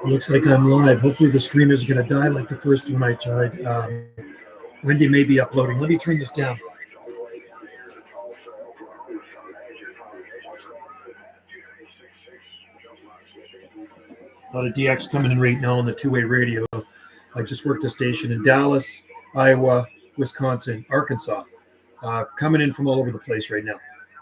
Looks like I'm live. Hopefully the stream isn't going to die like the first one I tried. Wendy may be uploading. Let me turn this down. A lot of DX coming in right now on the two-way radio. I just worked a station in Dallas, Iowa, Wisconsin, Arkansas. Coming in from all over the place right now.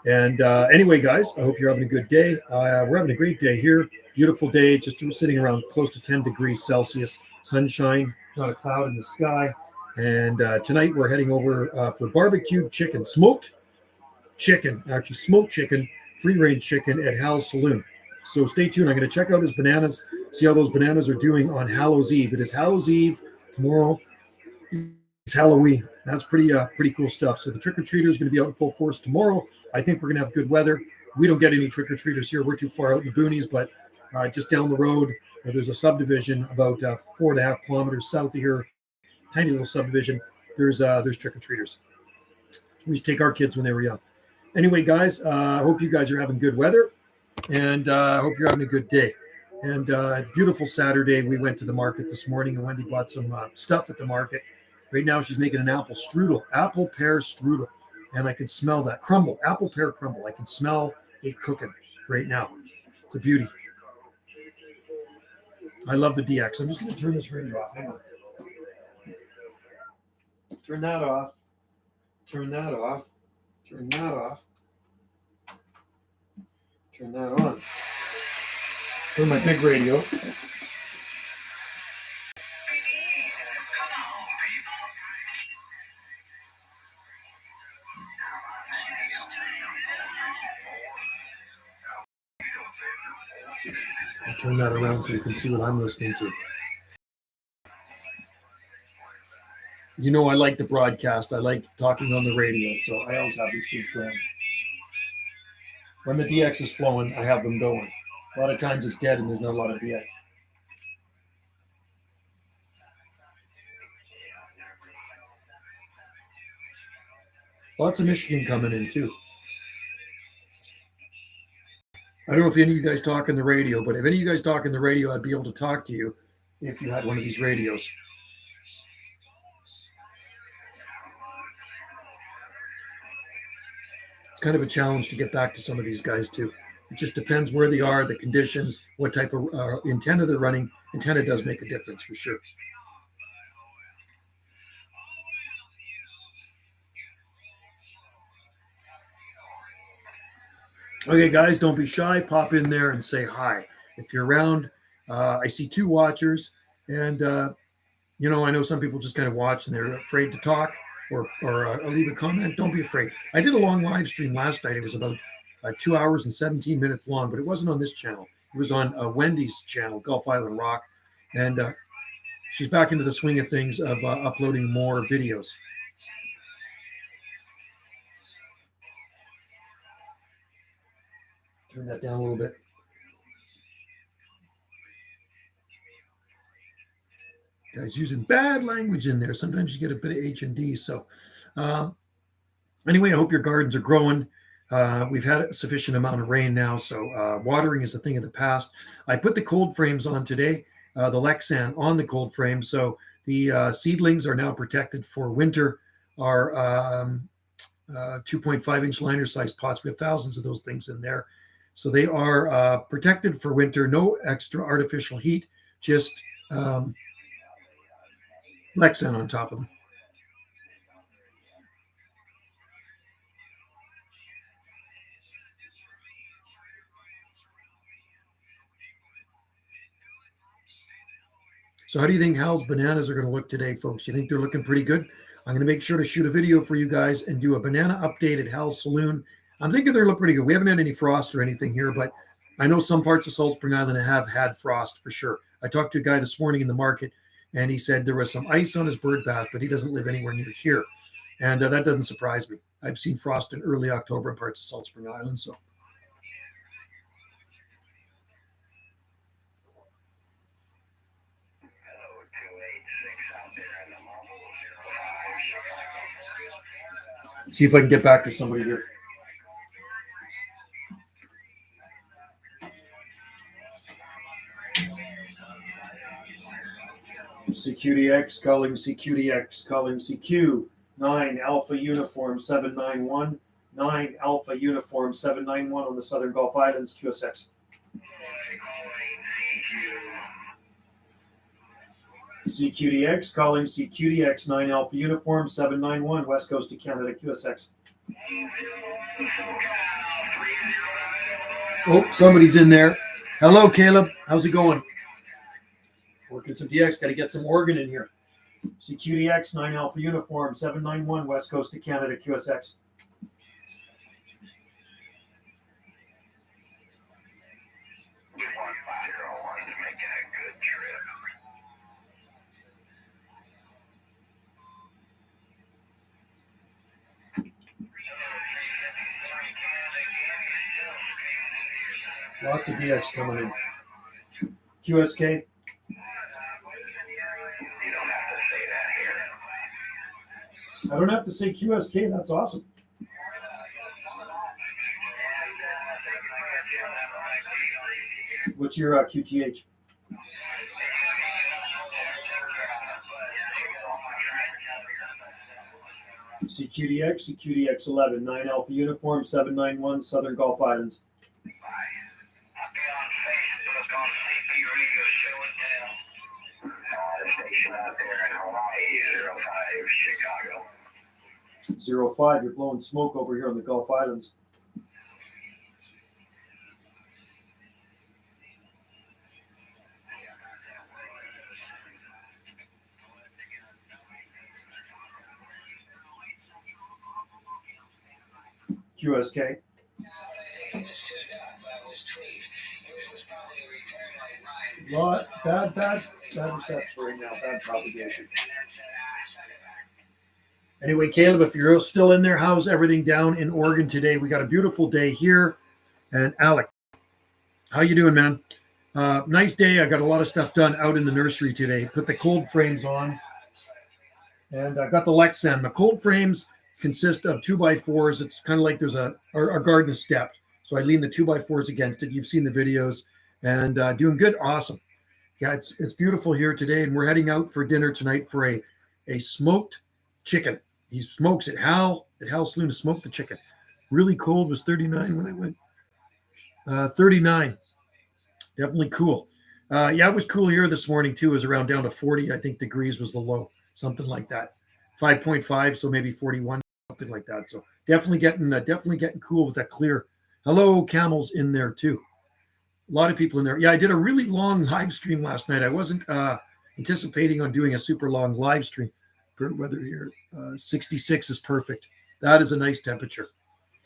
And anyway, guys, I hope you're having a good day. We're having a great day here. Beautiful day, just sitting around close to 10 degrees Celsius. Sunshine, not a cloud in the sky. And tonight we're heading over for barbecued chicken, smoked chicken, free-range chicken at Hal's Saloon. So stay tuned. I'm going to check out his bananas, see how those bananas are doing on Hallows Eve. It is Hallows Eve. Tomorrow is Halloween. That's pretty cool stuff. So the trick-or-treaters are going to be out in full force tomorrow. I think we're going to have good weather. We don't get any trick-or-treaters here. We're too far out in the boonies, but just down the road, there's a subdivision about 4.5 kilometers south of here, tiny little subdivision. There's trick-or-treaters. We used to take our kids when they were young. Anyway, guys, I hope you guys are having good weather, and I hope you're having a good day. And beautiful Saturday. We went to the market this morning, and Wendy bought some stuff at the market. Right now, she's making an apple pear strudel, and I can smell that apple pear crumble. I can smell it cooking right now. It's a beauty. I love the DX. I'm just going to turn this radio off. Hang on. Turn that off. Turn that off. Turn that off. Turn that on. Turn my big radio. I'll turn that around so you can see what I'm listening to. You know, I like the broadcast. I like talking on the radio, so I always have these things going. When the DX is flowing, I have them going. A lot of times it's dead and there's not a lot of DX. Lots of Michigan coming in too. I don't know if any of you guys talk on the radio, but if any of you guys talk on the radio, I'd be able to talk to you if you had one of these radios. It's kind of a challenge to get back to some of these guys too. It just depends where they are, the conditions, what type of antenna they're running. Antenna does make a difference for sure. Okay, guys, don't be shy. Pop in there and say hi. If you're around, I see 2 watchers. And, I know some people just kind of watch and they're afraid to talk or leave a comment. Don't be afraid. I did a long live stream last night. It was about 2 hours and 17 minutes long, but it wasn't on this channel. It was on Wendy's channel, Gulf Island Rock. And she's back into the swing of things of uploading more videos. Turn that down a little bit. Guys using bad language in there. Sometimes you get a bit of H&D. So anyway, I hope your gardens are growing. We've had a sufficient amount of rain now, so watering is a thing of the past. I put the cold frames on today, the Lexan on the cold frame. So the seedlings are now protected for winter. Our 2.5-inch liner size pots, we have thousands of those things in there. So they are protected for winter, no extra artificial heat, just Lexan on top of them. So how do you think Hal's bananas are going to look today, folks? You think they're looking pretty good? I'm going to make sure to shoot a video for you guys and do a banana update at Hal's Saloon. I'm thinking they look pretty good. We haven't had any frost or anything here, but I know some parts of Salt Spring Island have had frost for sure. I talked to a guy this morning in the market, and he said there was some ice on his bird bath, but he doesn't live anywhere near here. And that doesn't surprise me. I've seen frost in early October in parts of Salt Spring Island, so. See if I can get back to somebody here. CQDX calling CQDX calling CQ 9 Alpha Uniform 791 9 Alpha Uniform 791 on the Southern Gulf Islands QSX. CQDX calling CQDX 9 Alpha Uniform 791 West Coast of Canada QSX. Oh, somebody's in there. Hello, Caleb. How's it going? Working some DX. Got to get some organ in here. CQDX 9 Alpha Uniform 791 West Coast of Canada QSX. Lots of DX coming in. QSK. I don't have to say QSK. That's awesome. What's your QTH? CQDX, CQDX 11, 9 Alpha Uniform 791 Southern Gulf Islands. Chicago. 05, you're blowing smoke over here on the Gulf Islands. QSK. Bad reception right now, bad propagation. Anyway, Caleb, if you're still in there, how's everything down in Oregon today? We got a beautiful day here. And Alec, how you doing, man? Nice day. I got a lot of stuff done out in the nursery today. Put the cold frames on. And I got the Lexan. The cold frames consist of 2x4s. It's kind of like there's our garden is stepped. So I lean the 2x4s against it. You've seen the videos. And doing good. Awesome. Yeah, it's beautiful here today. And we're heading out for dinner tonight for a smoked chicken. He smokes it. Hal Sloon smoked the chicken. Really cold. Was 39 when I went. 39. Definitely cool. Yeah, it was cool here this morning too. It was around down to 40, I think, degrees was the low. Something like that. 5.5, so maybe 41, something like that. So definitely getting cool with that clear. Hello, camels in there too. A lot of people in there. Yeah, I did a really long live stream last night. I wasn't anticipating on doing a super long live stream. Weather here, 66 is perfect. That is a nice temperature.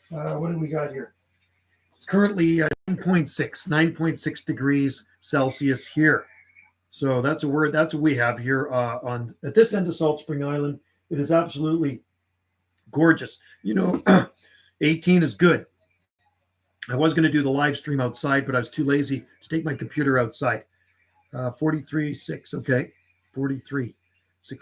What do we got here? It's currently 9.6 degrees Celsius here. So that's what we have here at this end of Salt Spring Island. It is absolutely gorgeous. 18 is good. I was going to do the live stream outside, but I was too lazy to take my computer outside. 43.6, okay. 43.6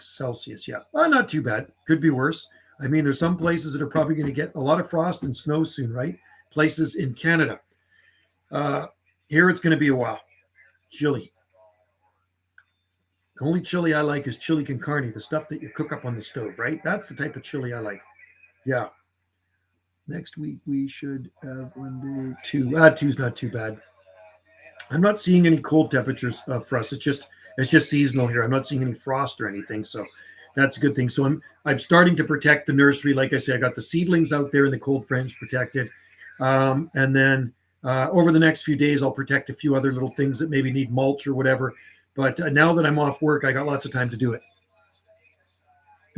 Celsius, yeah. Well, not too bad. Could be worse. I mean, there's some places that are probably going to get a lot of frost and snow soon, right? Places in Canada. Here it's going to be a while. Chili. The only chili I like is chili con carne, the stuff that you cook up on the stove, right? That's the type of chili I like. Yeah. Next week we should have 1 day, 2. 2's not too bad. I'm not seeing any cold temperatures for us. It's just seasonal here. I'm not seeing any frost or anything, so that's a good thing. So I'm starting to protect the nursery. Like I said, I got the seedlings out there in the cold frames protected, and then over the next few days I'll protect a few other little things that maybe need mulch or whatever. But now that I'm off work, I got lots of time to do it.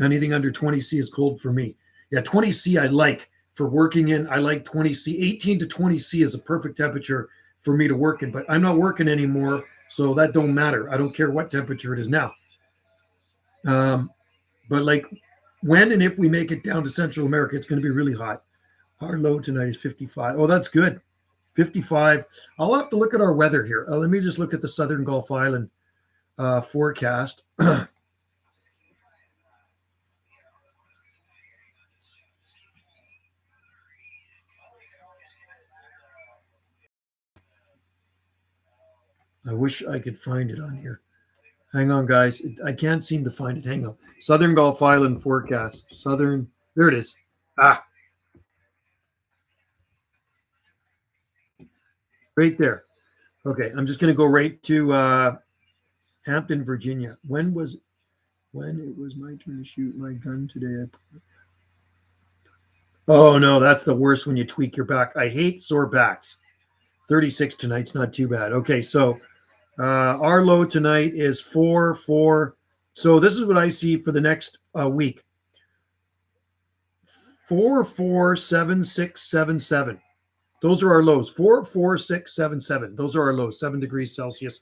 Anything under 20C is cold for me. Yeah, 20C I like for working in. I like 20C. 18 to 20C is a perfect temperature for me to work in, but I'm not working anymore, so that don't matter. I don't care what temperature it is now. But like when and if we make it down to Central America, it's going to be really hot. Our low tonight is 55. Oh, that's good. 55. I'll have to look at our weather here. Let me just look at the Southern Gulf Island forecast. I wish I could find it on here. Hang on, guys. I can't seem to find it. Hang on. Southern Gulf Island forecast. Southern. There it is. Ah, right there. Okay, I'm just going to go right to Hampton, Virginia. When it was my turn to shoot my gun today? Oh no, that's the worst when you tweak your back. I hate sore backs. 36 tonight's not too bad. Okay, so our low tonight is 4. So this is what I see for the next week. 4, 4, 7, 6, 7, 7. Those are our lows. 4, 4, 6, 7, 7. Those are our lows. 7 degrees Celsius.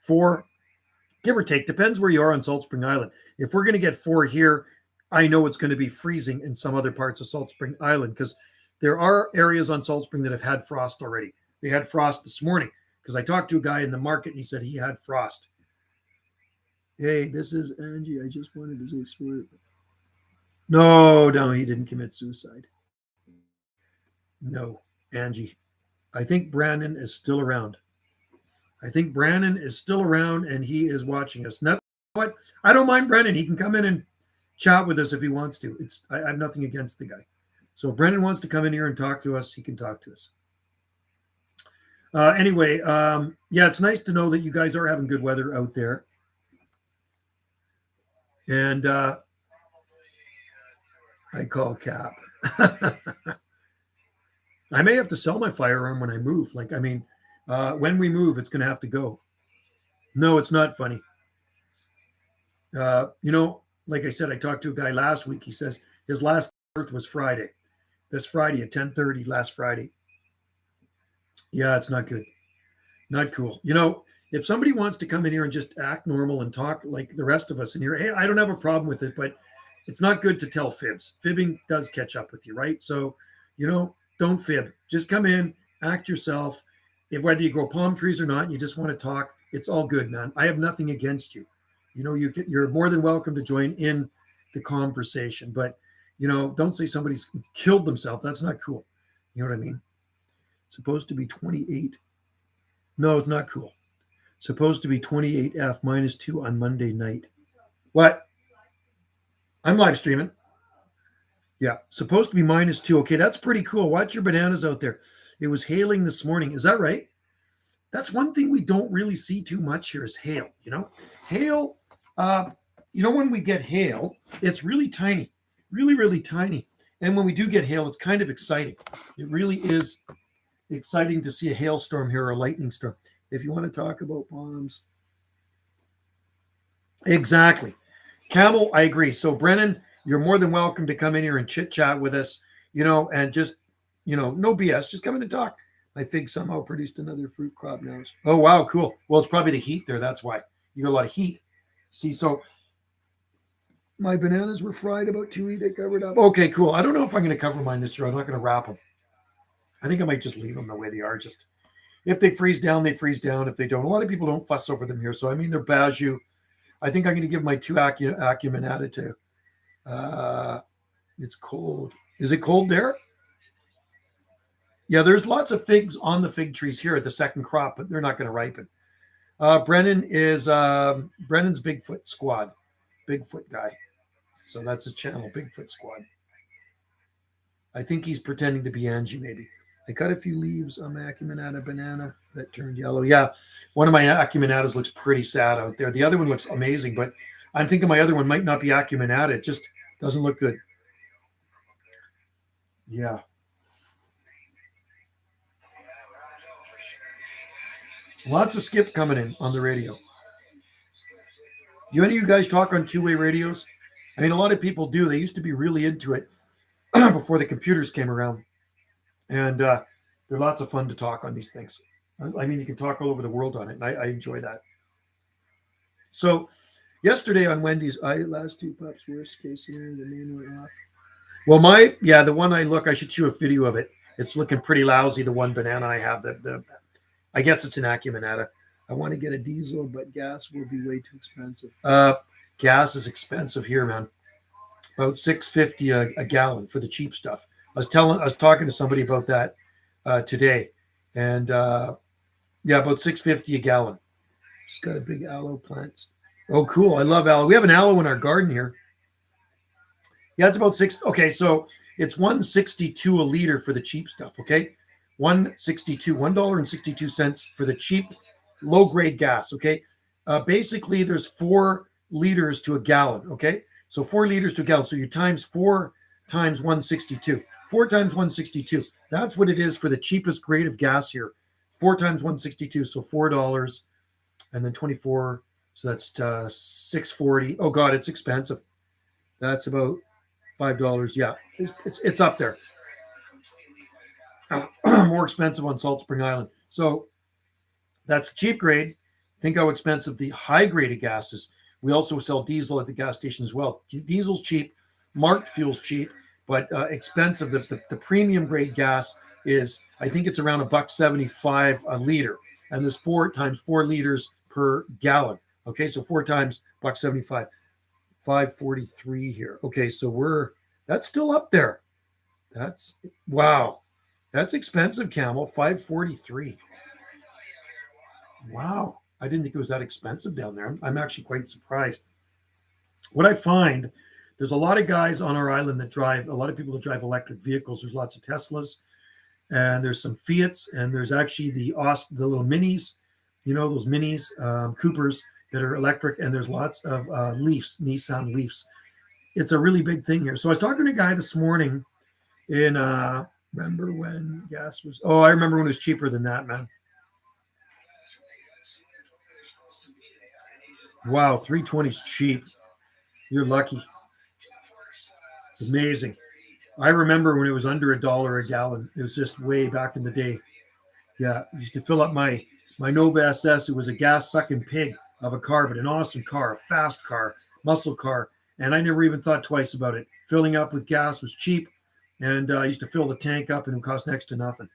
4, give or take. Depends where you are on Salt Spring Island. If we're going to get 4 here, I know it's going to be freezing in some other parts of Salt Spring Island because there are areas on Salt Spring that have had frost already. They had frost this morning because I talked to a guy in the market and he said he had frost. Hey, this is Angie. I just wanted to say sorry. No, he didn't commit suicide. No, Angie. I think Brandon is still around. And he is watching us. Not what I don't mind Brendan. He can come in and chat with us if he wants to. I have nothing against the guy. So if Brendan wants to come in here and talk to us, he can talk to us. Anyway, yeah, it's nice to know that you guys are having good weather out there. And I call Cap. I may have to sell my firearm when I move. When we move, it's going to have to go. No, it's not funny. Like I said, I talked to a guy last week. He says his last birth was Friday. This Friday at 10:30 last Friday. Yeah, it's not good. Not cool. If somebody wants to come in here and just act normal and talk like the rest of us in here, hey, I don't have a problem with it, but it's not good to tell fibs. Fibbing does catch up with you, right? So, don't fib. Just come in, act yourself. If whether you grow palm trees or not, you just want to talk, it's all good, man. I have nothing against you. You're more than welcome to join in the conversation, but don't say somebody's killed themselves. That's not cool. You know what I mean? Supposed to be 28. No, it's not cool. Supposed to be 28F -2 on Monday night. What? I'm live streaming. Yeah, supposed to be -2. Okay, that's pretty cool. Watch your bananas out there. It was hailing this morning. Is that right? That's one thing we don't really see too much here is hail. Hail. When we get hail, it's really tiny, really, really tiny. And when we do get hail, it's kind of exciting. It really is exciting to see a hailstorm here or a lightning storm. If you want to talk about bombs. Exactly. Camel, I agree. So, Brennan, you're more than welcome to come in here and chit chat with us, and just, no BS. Just come in and talk. My fig somehow produced another fruit crop now. Oh, wow. Cool. Well, it's probably the heat there. That's why you got a lot of heat. See, so my bananas were fried about 2 weeks. I covered up. Okay, cool. I don't know if I'm going to cover mine this year. I'm not going to wrap them. I think I might just leave them the way they are. Just if they freeze down, they freeze down. If they don't, a lot of people don't fuss over them here. So, they're Bajou. I think I'm going to give my 2 Acuminata to. It's cold. Is it cold there? Yeah, there's lots of figs on the fig trees here at the second crop, but they're not going to ripen. Brennan is Brennan's Bigfoot Squad. Bigfoot guy. So that's his channel, Bigfoot Squad. I think he's pretending to be Angie, maybe. I cut a few leaves on my Acuminata banana that turned yellow. Yeah, one of my Acuminatas looks pretty sad out there. The other one looks amazing, but I'm thinking my other one might not be Acuminata. It just doesn't look good. Yeah. Lots of skip coming in on the radio. Do any of you guys talk on two-way radios? A lot of people do. They used to be really into it before the computers came around. And they're lots of fun to talk on these things. You can talk all over the world on it, and I enjoy that. So yesterday on Wendy's, last 2 pups, worst case scenario, the main went off. Well, the one I should show a video of it. It's looking pretty lousy, the one banana I have. I guess it's an Acuminata. I want to get a diesel, but gas will be way too expensive. Gas is expensive here, man. About $6.50 a gallon for the cheap stuff. I was talking to somebody about that today, and about $6.50 a gallon. Just got a big aloe plant. Oh, cool. I love aloe. We have an aloe in our garden here. Yeah, it's about six. Okay, so it's 162 a liter for the cheap stuff. Okay, 162, $1.62 for the cheap, low grade gas. Okay, basically there's 4 liters to a gallon. Okay, so 4 liters to a gallon. So you times 4 times 162. 4 times 162. That's what it is for the cheapest grade of gas here. 4 times 162. So $4, and then 24. So that's 640. Oh God, it's expensive. That's about $5. Yeah, it's up there. More expensive on Salt Spring Island. So that's the cheap grade. Think how expensive the high grade of gas is. We also sell diesel at the gas station as well. Diesel's cheap, marked fuel's cheap, but expensive. The premium grade gas is, I think it's around $1.75 a liter, and there's 4 times 4 liters per gallon. Okay, so 4 times $1.75, 543 here. Okay, so that's still up there. That's wow. That's expensive, Camel. 543. Wow. I didn't think it was that expensive down there. I'm actually quite surprised. What I find, there's a lot of guys on our island that drive, a lot of people that drive electric vehicles. There's lots of Teslas, and there's some Fiats, and there's actually the little minis, those minis, Coopers that are electric, and there's lots of Leafs, Nissan Leafs. It's a really big thing here. So I was talking to a guy this morning in remember when gas was, I remember when it was cheaper than that, man. Wow, 320 is cheap. You're lucky. Amazing. I remember when it was under $1 a gallon. It was just way back in the day. Yeah, I used to fill up my Nova SS. It was a gas sucking pig of a car, but an awesome car, a fast car, muscle car. And I never even thought twice about it. Filling up with gas was cheap. And I used to fill the tank up and it would cost next to nothing.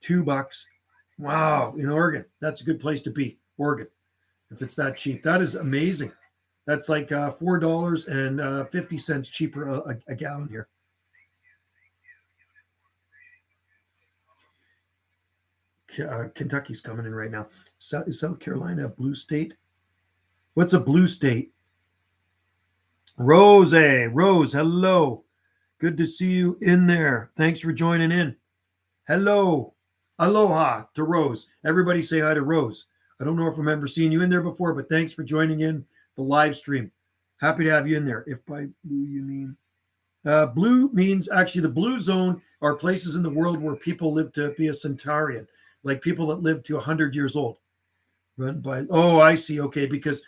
$2. Wow, in Oregon. That's a good place to be, Oregon, if it's that cheap. That is amazing. That's like $4.50 cheaper a gallon here. Kentucky's coming in right now. Is South Carolina a blue state? What's a blue state? Rose, hello. Good to see you in there. Thanks for joining in. Hello. Aloha to Rose. Everybody say hi to Rose. I don't know if I remember seeing you in there before, but thanks for joining in the live stream. Happy to have you in there. If by blue you mean blue means actually the blue zone are places in the world where people live to be a centenarian, like people that live to 100 years old. Run by, I see. Okay, because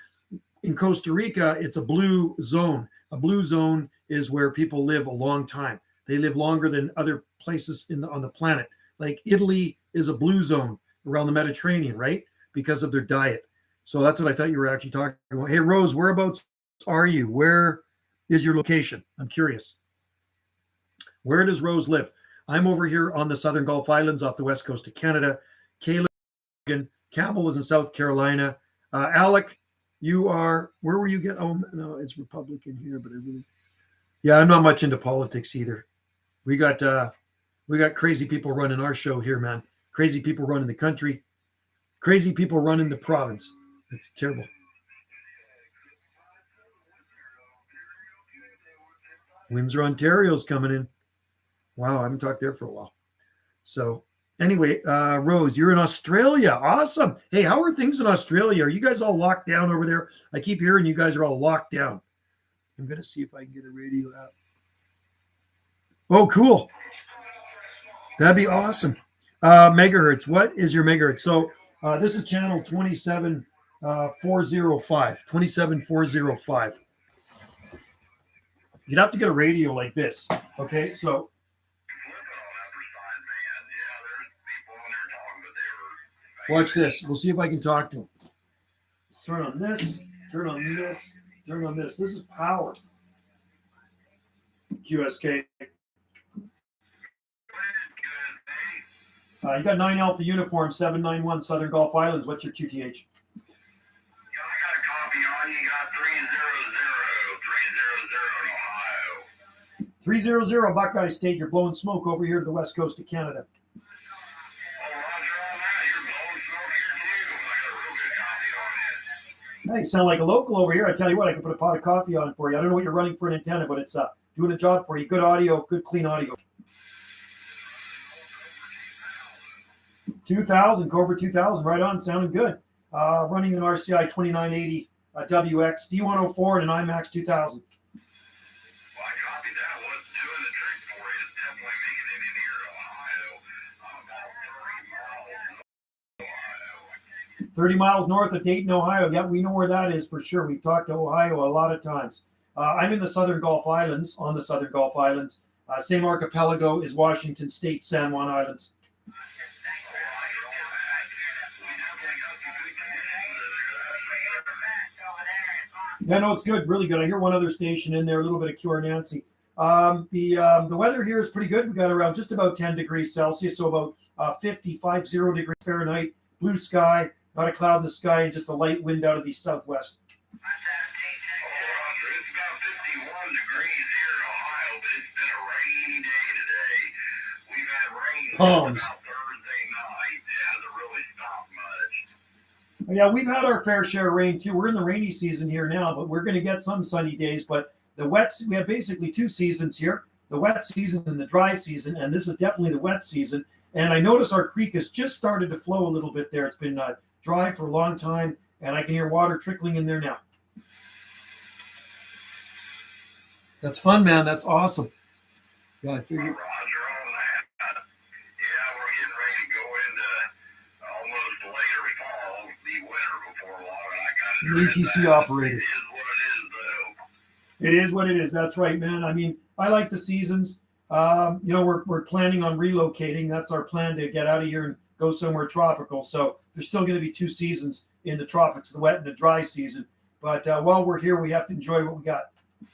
in Costa Rica, it's a blue zone. A blue zone is where people live a long time. They live longer than other places on the planet. Like Italy is a blue zone around the Mediterranean, right? Because of their diet. So that's what I thought you were actually talking about. Hey, Rose, whereabouts are you? Where is your location? I'm curious. Where does Rose live? I'm over here on the Southern Gulf Islands off the west coast of Canada. Caleb, Campbell is in South Carolina. Alec, you are, where were you getting? Oh, no, it's Republican here, but I'm not much into politics either. We got crazy people running our show here, man. Crazy people running the country. Crazy people running the province. It's terrible. Windsor, Ontario's coming in. Wow, I haven't talked there for a while. So anyway, Rose, you're in Australia. Awesome. Hey, how are things in Australia? Are you guys all locked down over there? I keep hearing you guys are all locked down. I'm going to see if I can get a radio app. Oh, cool. That'd be awesome. Megahertz. What is your megahertz? So this is channel 27405. 27405. You'd have to get a radio like this. Okay, so watch this. We'll see if I can talk to him. Let's turn on this, turn on this, turn on this. This is power. QSK. You got 9 Alpha Uniform, 791 Southern Gulf Islands. What's your QTH? Yeah, I got a copy on. You got 300 in Ohio. 300 Buckeye State. You're blowing smoke over here to the west coast of Canada. Hey, you sound like a local over here. I tell you what, I can put a pot of coffee on for you. I don't know what you're running for an antenna, but it's doing a job for you. Good audio, good clean audio. 2000, Cobra 2000, right on, sounding good. Running an RCI 2980 WX D104 and an IMAX 2000. Well, I copied that. What's doing the trick for you is definitely making it in here to Ohio. About 30 miles north of Ohio. 30 miles north of Dayton, Ohio. Yeah, we know where that is for sure. We've talked to Ohio a lot of times. I'm in the Southern Gulf Islands, on the Southern Gulf Islands. Same archipelago as Washington State, San Juan Islands. Yeah, no, it's good, really good. I hear one other station in there, a little bit of Cure Nancy. The weather here is pretty good. We got around just about 10 degrees Celsius, so about 50 degrees Fahrenheit, blue sky, not a cloud in the sky, and just a light wind out of the southwest. It's about 51 degrees here in Ohio, but it's been a rainy day today. We've had rain Palms. about Thursday night. It hasn't really stopped much. Yeah, we've had our fair share of rain too. We're in the rainy season here now, but we're going to get some sunny days. But we have basically two seasons here, the wet season and the dry season, and this is definitely the wet season. And I notice our creek has just started to flow a little bit there. It's been dry for a long time, and I can hear water trickling in there now. That's fun, man. That's awesome. Yeah, I figured. Roger on that. Yeah, we're getting ready to go into almost later fall, be winter before long. An ATC operator. It is what it is, though. It is what it is. That's right, man. I mean, I like the seasons. We're planning on relocating. That's our plan, to get out of here and go somewhere tropical. So there's still going to be two seasons in the tropics, the wet and the dry season. But while we're here, we have to enjoy what we got. Yeah,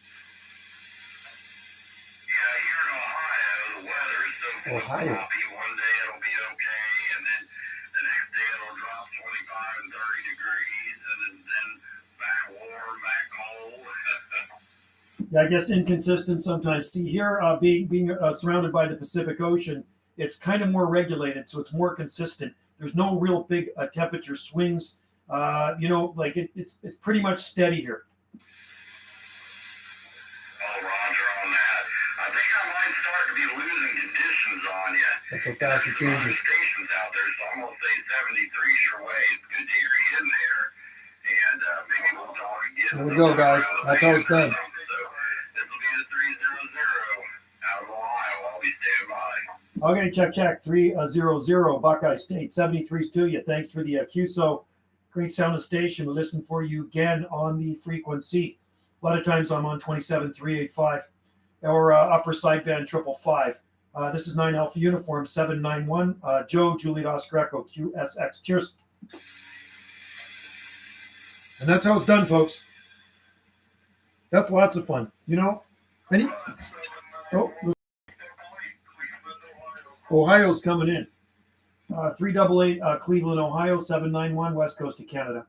here in Ohio, the weather is so Ohio. choppy. One day it'll be okay, and then the next day it'll drop 25 and 30 degrees, and then back warm, back cold. Yeah, I guess inconsistent sometimes. See, here, being surrounded by the Pacific Ocean, it's kind of more regulated, so it's more consistent. There's no real big temperature swings. It's pretty much steady here. Oh, Roger on that. I think I might start to be losing conditions on you. That's how fast it changes. Stations out there, so I'm gonna say 73's your way. It's good to hear you in there, and maybe we'll talk again. There we go, guys. That's how it's done. So this will be the 300 out of Ohio. I'll be standing by. Okay, check. 300 Buckeye State. 73's to you. Thanks for the QSO. Great sounding station. We listen for you again on the frequency. A lot of times I'm on 27,385 or upper sideband 555. This is 9 Alpha Uniform 791. Joe, Juliet Oscar Echo, QSX. Cheers. And that's how it's done, folks. That's lots of fun. Ohio's coming in. 388 Cleveland, Ohio, 791 West Coast of Canada.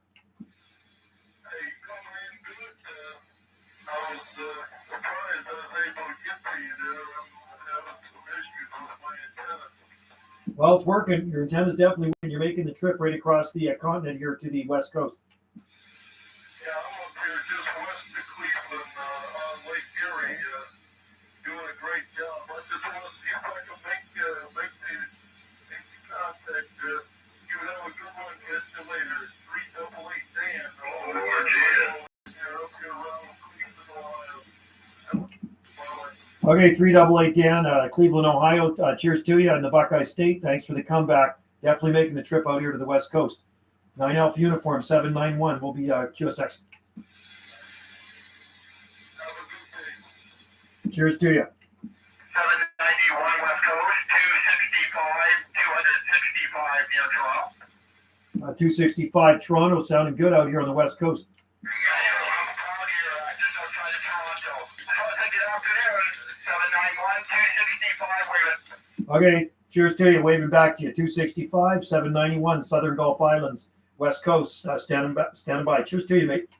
Well, it's working. Your antenna's definitely working. You're making the trip right across the continent here to the West Coast. Yeah, I'm up here just west of Cleveland on Lake Erie, doing a great job. I just want to see if I can make the contact. You have a good one. Catch you later. 388 Dan. Oh, Lord, You're up here around Cleveland, Ohio. Okay, 388 Dan, Cleveland, Ohio. Cheers to you in the Buckeye State. Thanks for the comeback. Definitely making the trip out here to the West Coast. 9 Alpha Uniform 791 will be QSX. Cheers to you. 791 West Coast, 265 near Toronto. 265 Toronto, sounding good out here on the West Coast. Yeah, I'm out here just outside of Toronto. Good afternoon, 791, 265, Okay, cheers to you. Waving back to you. 265, 791, Southern Gulf Islands, West Coast. Standing by. Cheers to you, mate.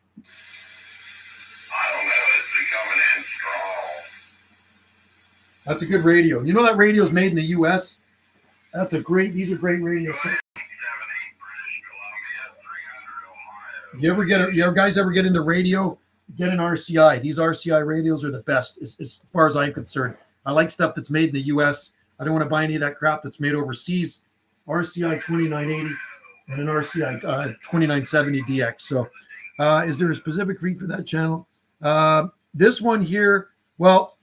I don't know. It's been coming in strong. That's a good radio. You know that radio is made in the U.S.? These are great radios. 78 British Columbia, 300 Ohio. You guys ever get into radio? Get an RCI. These RCI radios are the best as far as I'm concerned. I like stuff that's made in the US. I don't want to buy any of that crap that's made overseas. RCI 2980 and an RCI 2970 DX. So is there a specific read for that channel? This one here, well,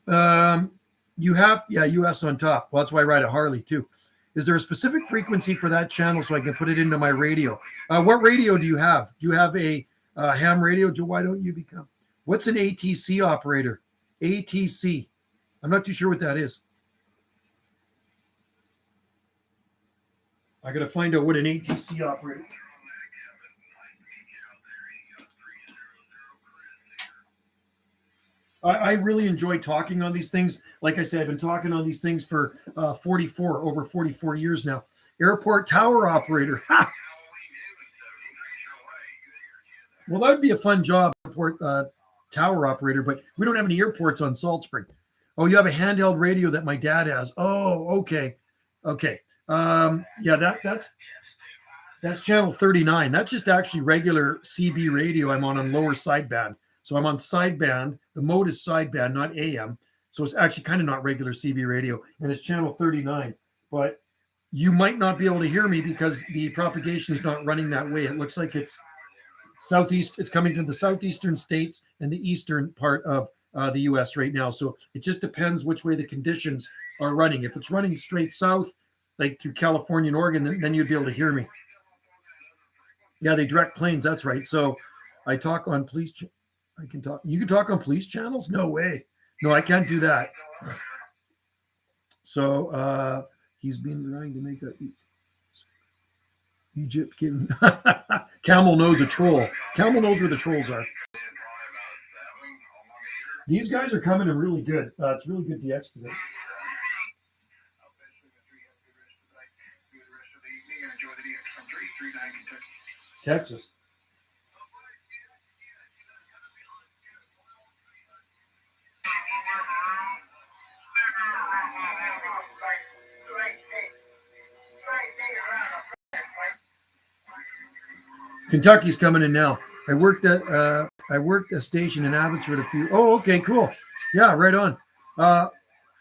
you have, US on top. Well, that's why I ride a Harley too. Is there a specific frequency for that channel so I can put it into my radio? What radio do you have? Do you have a ham radio? Joe, why don't you become? What's an ATC operator? ATC. I'm not too sure what that is. I got to find out what an ATC operator is. I really enjoy talking on these things. Like I said, I've been talking on these things for over 44 years now. Airport tower operator. Ha! Well, that would be a fun job, airport tower operator, but we don't have any airports on Salt Spring. Oh, you have a handheld radio that my dad has. Oh, okay. That's channel 39. That's just actually regular CB radio. I'm on lower sideband. So I'm on sideband. The mode is sideband, not AM. So it's actually kind of not regular CB radio, and it's channel 39. But you might not be able to hear me because the propagation is not running that way. It looks like it's southeast. It's coming from the southeastern states and the eastern part of the U.S. right now. So it just depends which way the conditions are running. If it's running straight south, like through California and Oregon, then you'd be able to hear me. Yeah, they direct planes. That's right. So I talk on police. I can talk. You can talk on police channels? No way. No, I can't do that. So he's been trying to make a Egypt. Camel knows a troll. Camel knows where the trolls are. These guys are coming in really good. It's really good DX today. Texas. Kentucky's coming in now. I worked a station in Abbotsford a few. Oh, okay, cool. Yeah, right on.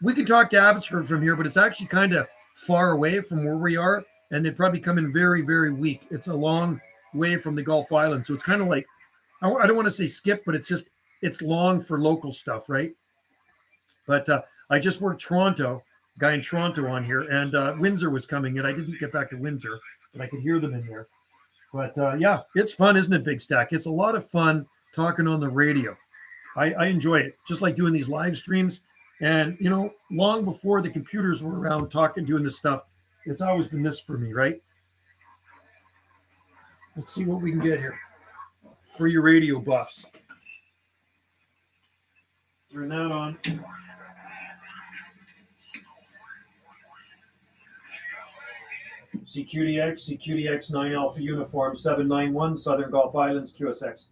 We can talk to Abbotsford from here, but it's actually kind of far away from where we are, and they probably come in very, very weak. It's a long way from the Gulf Islands, so it's kind of like, I don't want to say skip, but it's long for local stuff, right? But I just worked Toronto, guy in Toronto on here, and Windsor was coming in. I didn't get back to Windsor, but I could hear them in there. But yeah, it's fun, isn't it, Big Stack? It's a lot of fun talking on the radio. I enjoy it, just like doing these live streams. And, you know, long before the computers were around doing this stuff, it's always been this for me, right? Let's see what we can get here for your radio buffs. Turn that on. CQDX 9 Alpha Uniform 791 Southern Gulf Islands QSX.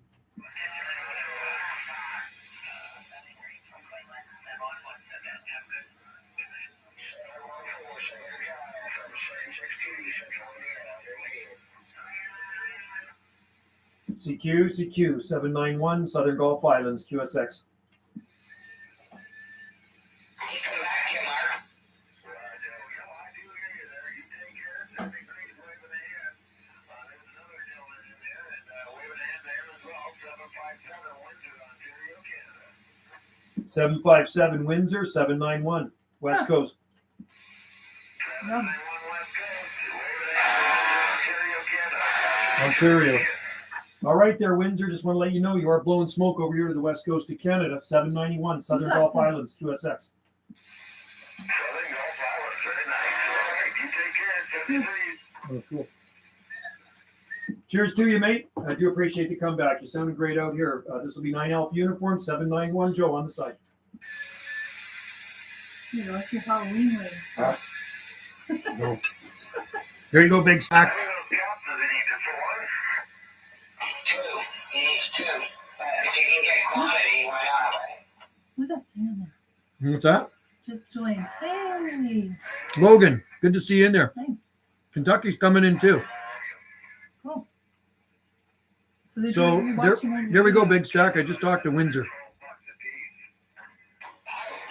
CQ 791 Southern Gulf Islands QSX. Seven 757 Windsor 791 West Coast. Ontario. All right there, Windsor. Just want to let you know you are blowing smoke over here to the west coast of Canada. 791 Southern Gulf Islands QSX. Oh, cool. Cheers to you, mate. I do appreciate the comeback. You sounded great out here. This will be 9 Alpha Uniform 791 Joe on the side. You know, it's your Halloween way. No. There you go, Big Stack. What's that saying there? What's that? Just joined. Hey. Logan, good to see you in there. Hey. Kentucky's coming in too. Cool. So there we go, Big Stack. I just talked to Windsor.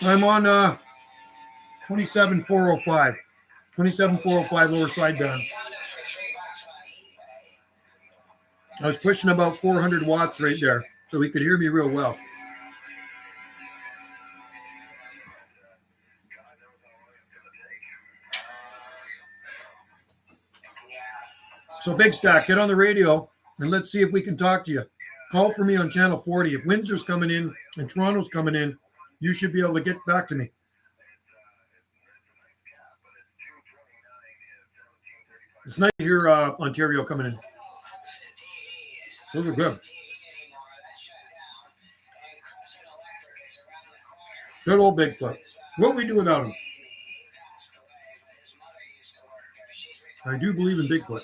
I'm on 27405. 27405 lower sidebound. I was pushing about 400 watts right there, so he could hear me real well. So Big Stack, get on the radio and let's see if we can talk to you. Call for me on channel 40. If Windsor's coming in and Toronto's coming in, you should be able to get back to me. It's nice to hear Ontario coming in. Those are good. Good old Bigfoot. What we do without him? I do believe in Bigfoot.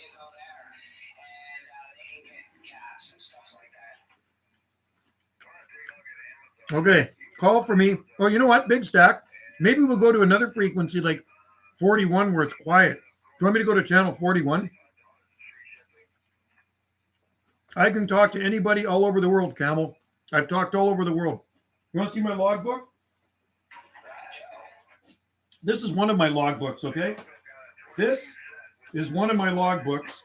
Okay, call for me. Oh, you know what, Big Stack? Maybe we'll go to another frequency like 41 where it's quiet. Do you want me to go to channel 41? I can talk to anybody all over the world, Camel. I've talked all over the world. You want to see my logbook? This is one of my logbooks, okay? This is one of my logbooks.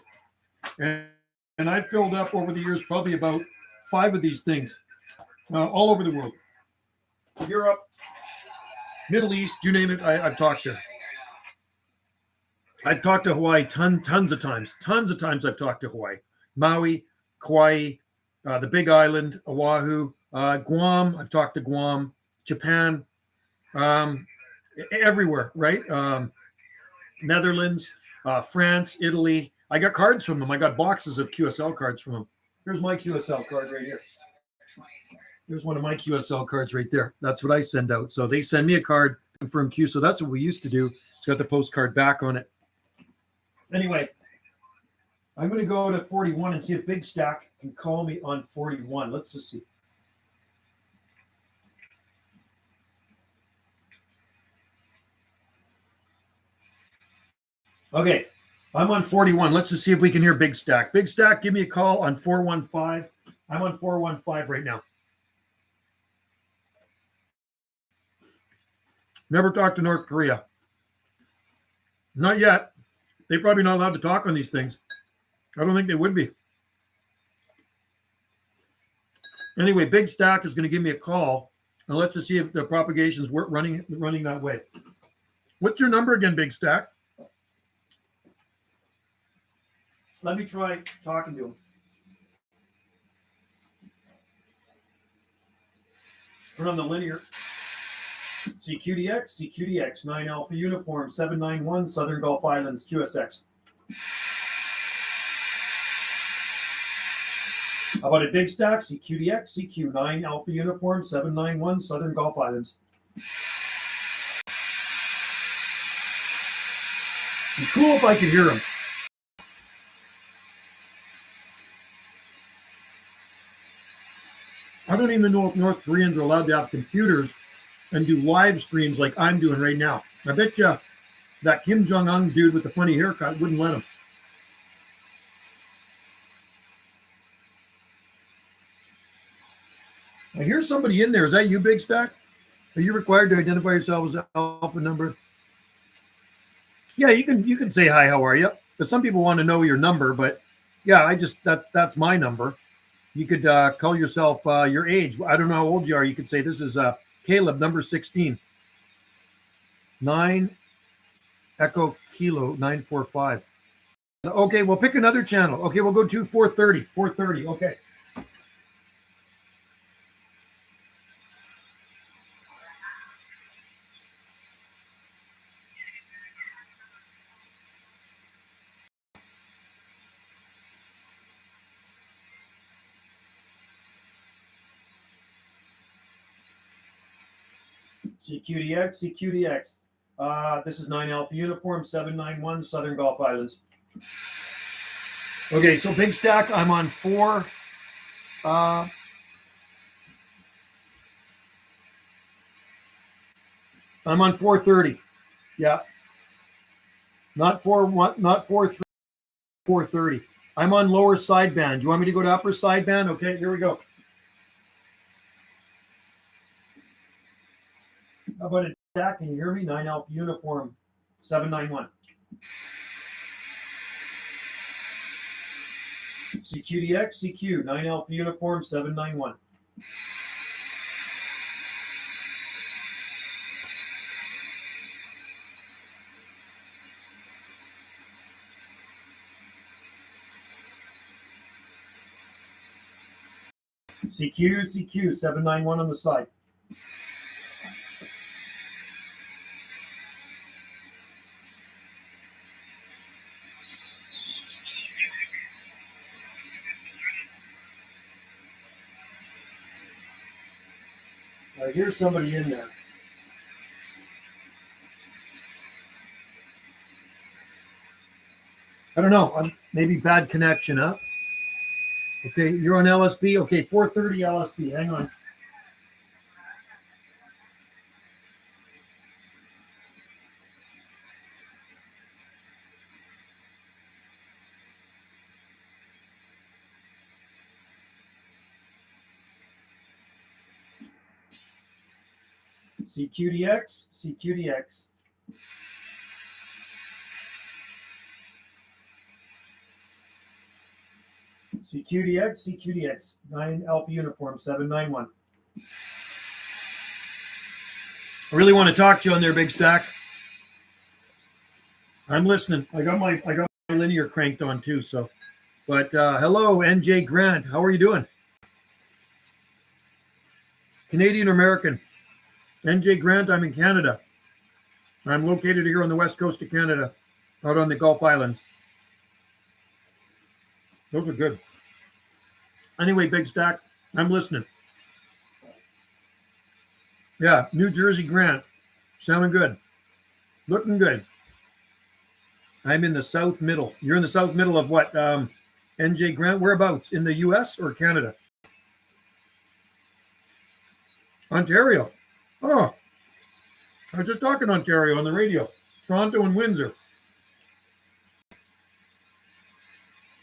And I've filled up over the years probably about 5 of these things. All over the world. Europe, Middle East, you name it, I've talked to. I've talked to Hawaii tons of times. Tons of times I've talked to Hawaii. Maui, Kauai, the Big Island, Oahu, Guam. I've talked to Guam, Japan, everywhere, right? Netherlands, France, Italy. I got cards from them. I got boxes of QSL cards from them. Here's my QSL card right here. Here's one of my QSL cards right there. That's what I send out. So they send me a card, confirm Q. So that's what we used to do. It's got the postcard back on it. Anyway, I'm going to go to 41 and see if Big Stack can call me on 41. Let's just see. Okay, I'm on 41. Let's just see if we can hear Big Stack. Big Stack, give me a call on 415. I'm on 415 right now. Never talked to North Korea. Not yet. They're probably not allowed to talk on these things. I don't think they would be. Anyway, Big Stack is going to give me a call, and let's just see if the propagation's running that way. What's your number again, Big Stack? Let me try talking to him. Turn on the linear. CQDX, 9 Alpha Uniform, 791, Southern Gulf Islands, QSX. How about a Big Stack? CQDX, CQ, 9 Alpha Uniform, 791, Southern Gulf Islands. It'd be cool if I could hear him. I don't even know if North Koreans are allowed to have computers and do live streams like I'm doing right now. I bet you that Kim Jong-un dude with the funny haircut wouldn't let him. I hear somebody in there. Is that you, Big Stack? Are you required to identify yourself as alpha number? Yeah, you can say hi, how are you? But some people want to know your number, but yeah, that's my number. You could call yourself your age. I don't know how old you are. You could say this is Caleb, number 16. 9 Echo Kilo 945. Okay, we'll pick another channel. Okay, we'll go to 430. 430, okay. CQDX. This is 9 Alpha Uniform, 791, Southern Gulf Islands. Okay, so Big Stack, I'm on 4. I'm on 430. Yeah. Not 4 3, 430. I'm on lower sideband. Do you want me to go to upper sideband? Okay, here we go. How about it, Jack? Can you hear me? 9 Alpha Uniform 791. CQDX, CQ, 9 Alpha Uniform 791. CQ, CQ, 791 on the side. I hear somebody in there. I don't know. Maybe bad connection, huh? Okay, you're on LSB. Okay, 430 LSB. Hang on. CQDX, CQDX. CQDX, CQDX, 9 Alpha Uniform 791. I really want to talk to you on there, Big Stack. I'm listening. I got my linear cranked on too. So, but hello, NJ Grant. How are you doing? Canadian American. NJ Grant. I'm in Canada. I'm located here on the west coast of Canada, out on the Gulf Islands. Those are good. Anyway, Big Stack, I'm listening. Yeah, New Jersey Grant. Sounding good. Looking good. I'm in the south middle. You're in the south middle of what? NJ Grant, whereabouts? In the US or Canada? Ontario. Oh, I was just talking Ontario on the radio. Toronto and Windsor.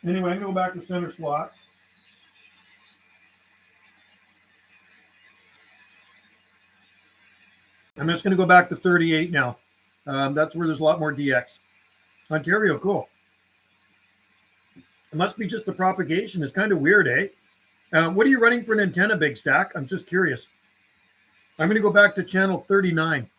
Anyway, I'm going to go back to center slot. I'm just going to go back to 38 now. That's where there's a lot more DX. Ontario, cool. It must be just the propagation. It's kind of weird, eh? What are you running for an antenna, Big Stack? I'm just curious. I'm going to go back to channel 39.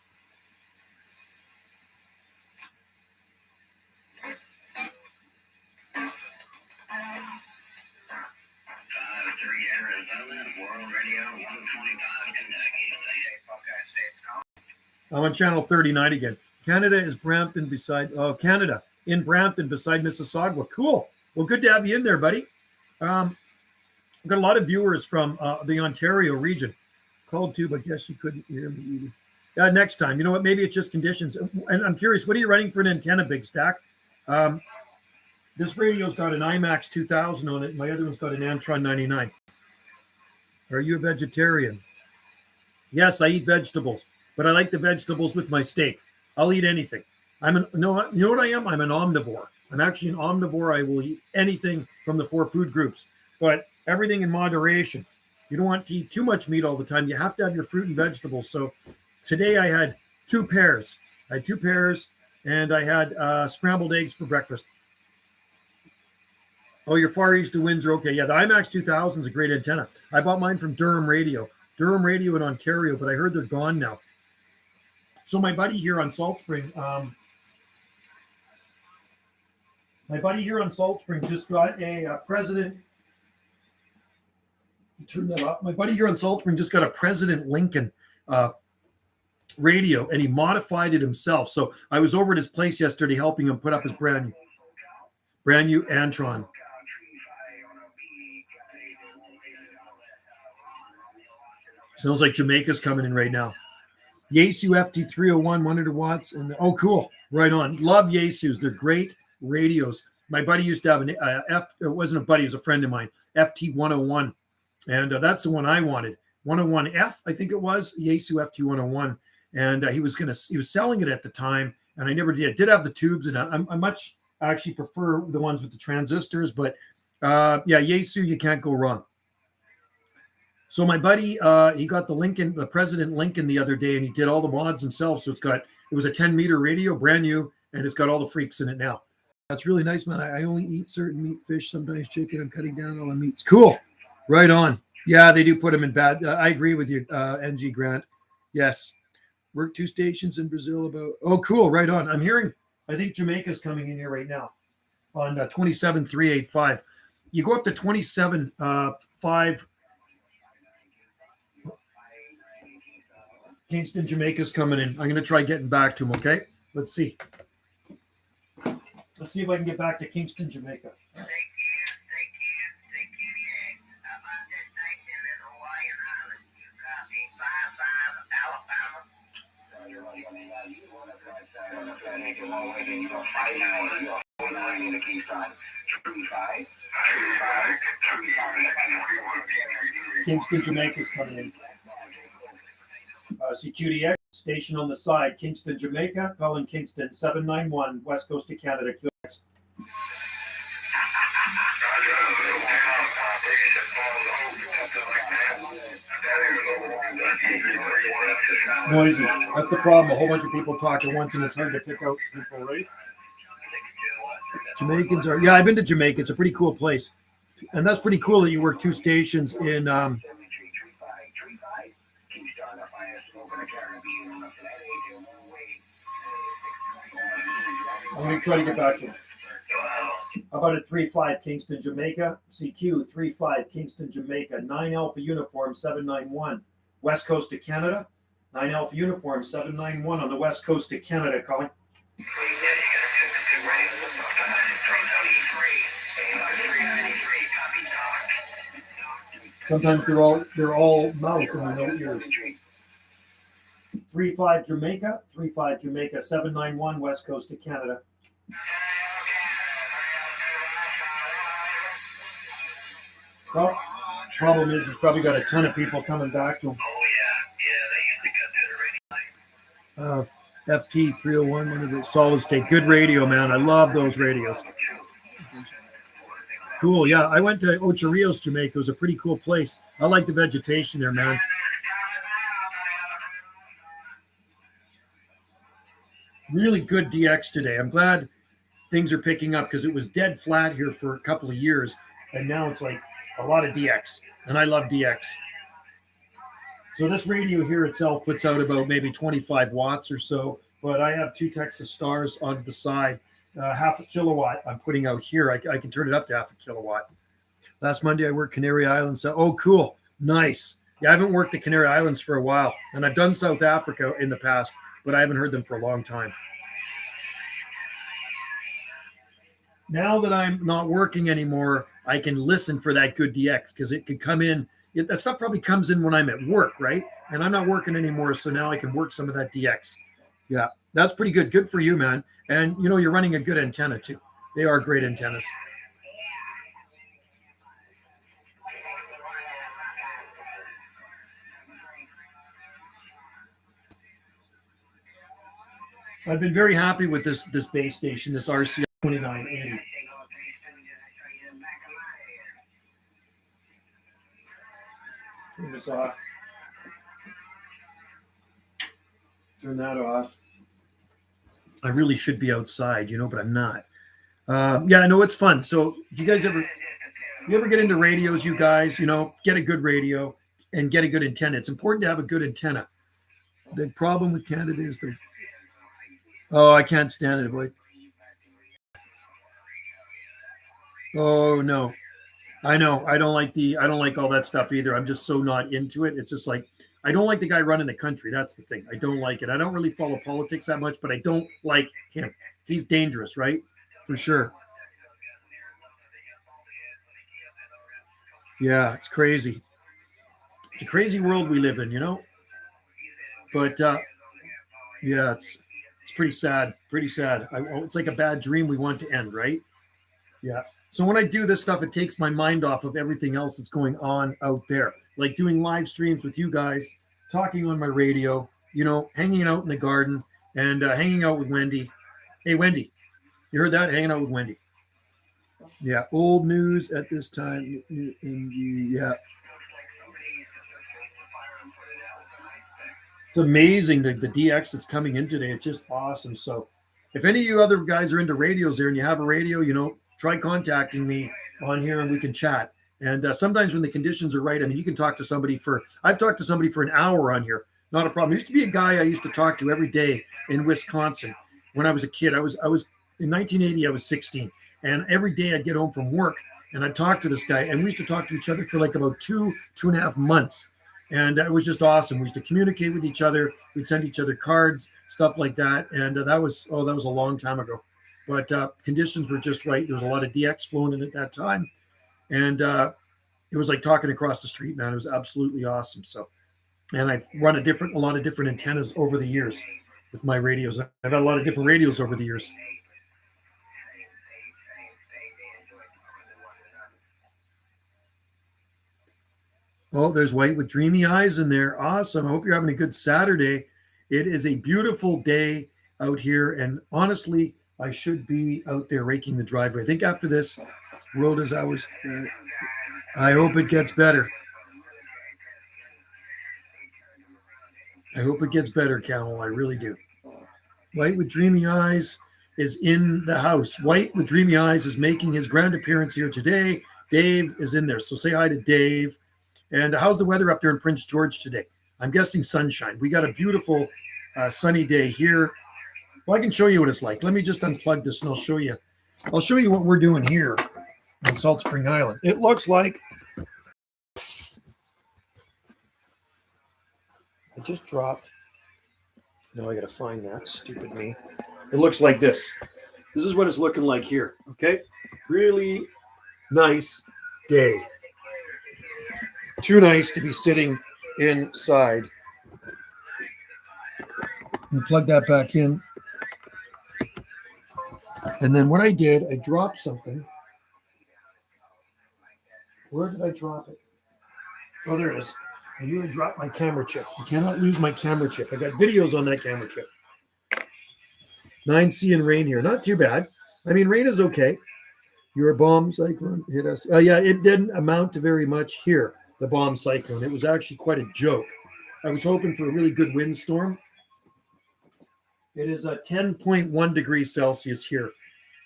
I'm on channel 39 again. Canada is Brampton beside, Canada in Brampton beside Mississauga. Cool. Well, good to have you in there, buddy. I've got a lot of viewers from the Ontario region. Called too, but guess you couldn't hear me either. Next time. You know what? Maybe it's just conditions. And I'm curious, what are you running for an antenna, Big Stack? This radio's got an IMAX 2000 on it. My other one's got an Antron 99. Are you a vegetarian? Yes, I eat vegetables, but I like the vegetables with my steak. I'll eat anything. You know what I am? I'm an omnivore. I'm actually an omnivore. I will eat anything from the 4 food groups, but everything in moderation. You don't want to eat too much meat all the time. You have to have your fruit and vegetables. So today I had 2 pears. I had 2 pears and I had scrambled eggs for breakfast. Oh, you're far east of Windsor. Okay, yeah, the IMAX 2000 is a great antenna. I bought mine from Durham Radio in Ontario, but I heard they're gone now. So my buddy here on Salt Spring, just got a President. Turn that off. My buddy here on Salt Spring just got a President Lincoln radio, and he modified it himself. So I was over at his place yesterday helping him put up his brand new Antron. Sounds like Jamaica's coming in right now. Yaesu FT301, 100 watts. Oh, cool. Right on. Love Yaesus. They're great radios. My buddy used to have it wasn't a buddy, it was a friend of mine, FT101. And that's the one I wanted. 101F, I think it was, Yaesu FT101. And he was selling it at the time, and I never did. Did have the tubes, and I'm much actually prefer the ones with the transistors, but yeah, Yaesu, you can't go wrong. So my buddy, he got the President Lincoln the other day, and he did all the mods himself. So it was a 10-meter radio, brand new, and it's got all the freaks in it now. That's really nice, man. I only eat certain meat, fish, sometimes chicken. I'm cutting down all the meats. Cool. Right on. Yeah, they do put them in bad. I agree with you, NG Grant. Yes. Work 2 stations in Brazil about. Oh, cool. Right on. I'm hearing, I think Jamaica's coming in here right now on 27,385. You go up to 27.5. Kingston, Jamaica's coming in. I'm going to try getting back to him, okay? Let's see. Let's see if I can get back to Kingston, Jamaica. Kingston, Jamaica's coming in. CQDX station on the side, Kingston, Jamaica, calling Kingston 791, West Coast of Canada. QX. Noisy. That's the problem. A whole bunch of people talk at once, and it's hard to pick out people, right? Jamaicans are, yeah, I've been to Jamaica. It's a pretty cool place. And that's pretty cool that you work 2 stations in. I'm going to try to get back to him. How about a 3-5 Kingston, Jamaica? CQ 3-5 Kingston, Jamaica. 9 Alpha Uniform 791. West Coast of Canada. 9 Alpha Uniform 791 on the West Coast of Canada, calling. Sometimes they're all mouth and no ears. 3-5 Jamaica, 3-5 Jamaica, 791 West Coast of Canada. Problem is, he's probably got a ton of people coming back to him. FT 301, one of the solid state. Good radio, man. I love those radios. Cool. Yeah, I went to Ocho Rios, Jamaica. It was a pretty cool place. I like the vegetation there, man. Really good DX today. I'm glad things are picking up because it was dead flat here for a couple of years, and now it's like a lot of DX, and I love DX. So this radio here itself puts out about maybe 25 watts or so, but I have 2 Texas Stars onto the side. Half a kilowatt I'm putting out here. I can turn it up to half a kilowatt. Last Monday I worked Canary Islands. Oh, cool. Nice. Yeah, I haven't worked the Canary Islands for a while, and I've done South Africa in the past, but I haven't heard them for a long time. Now that I'm not working anymore, I can listen for that good DX because it could come in. That stuff probably comes in when I'm at work, right? And I'm not working anymore, so now I can work some of that DX. Yeah, that's pretty good. Good for you, man. And, you know, you're running a good antenna, too. They are great antennas. I've been very happy with this base station, this RCI 2980. Turn this off. Turn that off. I really should be outside, you know, but I'm not. Yeah, I know it's fun. So if you guys ever get into radios, you guys, you know, get a good radio and get a good antenna. It's important to have a good antenna. The problem with Canada is I can't stand it, boy. Oh no. I know. I don't like all that stuff either. I'm just so not into it. It's just like, I don't like the guy running the country. That's the thing. I don't like it. I don't really follow politics that much, but I don't like him. He's dangerous, right? For sure. Yeah, it's crazy. It's a crazy world we live in, you know? But yeah, it's pretty sad. Pretty sad. It's like a bad dream we want to end, right? Yeah. So when I do this stuff, it takes my mind off of everything else that's going on out there. Like doing live streams with you guys, talking on my radio, you know, hanging out in the garden and hanging out with Wendy. Hey, Wendy, You heard that? Hanging out with Wendy. Yeah, old news at this time. Yeah. It's amazing the DX that's coming in today. It's just awesome. So if any of you other guys are into radios there and you have a radio, try contacting me on here and we can chat. And sometimes when the conditions are right, I mean, you can talk to somebody I've talked to somebody for an hour on here. Not a problem. There used to be a guy I used to talk to every day in Wisconsin when I was a kid. I was in 1980, I was 16. And every day I'd get home from work and I'd talk to this guy. And we used to talk to each other for like about 2.5 months. And it was just awesome. We used to communicate with each other. We'd send each other cards, stuff like that. And that was a long time ago. But conditions were just right. There was a lot of DX flowing in at that time. And it was like talking across the street, man. It was absolutely awesome. So, and I've run a lot of different antennas over the years with my radios. I've had a lot of different radios over the years. Oh, there's White with Dreamy Eyes in there. Awesome. I hope you're having a good Saturday. It is a beautiful day out here. And honestly, I should be out there raking the driveway. I think after this, world as I was, I hope it gets better. I hope it gets better, Camel. I really do. White with Dreamy Eyes is in the house. White with Dreamy Eyes is making his grand appearance here today. Dave is in there. So say hi to Dave. And how's the weather up there in Prince George today? I'm guessing sunshine. We got a beautiful sunny day here. Well, I can show you what it's like. Let me just unplug this and I'll show you. I'll show you what we're doing here on Salt Spring Island. It looks like I just dropped. Now I got to find that. Stupid me. It looks like this. This is what it's looking like here. Okay. Really nice day. Too nice to be sitting inside. And plug that back in. And then what I did, I dropped something. Where did I drop it? Oh, there it is. I knew I dropped my camera chip. I cannot lose my camera chip. I got videos on that camera chip. 9C and rain here. Not too bad. I mean, rain is okay. Your bomb cyclone hit us. Yeah, it didn't amount to very much here. The bomb cyclone. It was actually quite a joke. I was hoping for a really good windstorm. It is 10.1 degrees Celsius here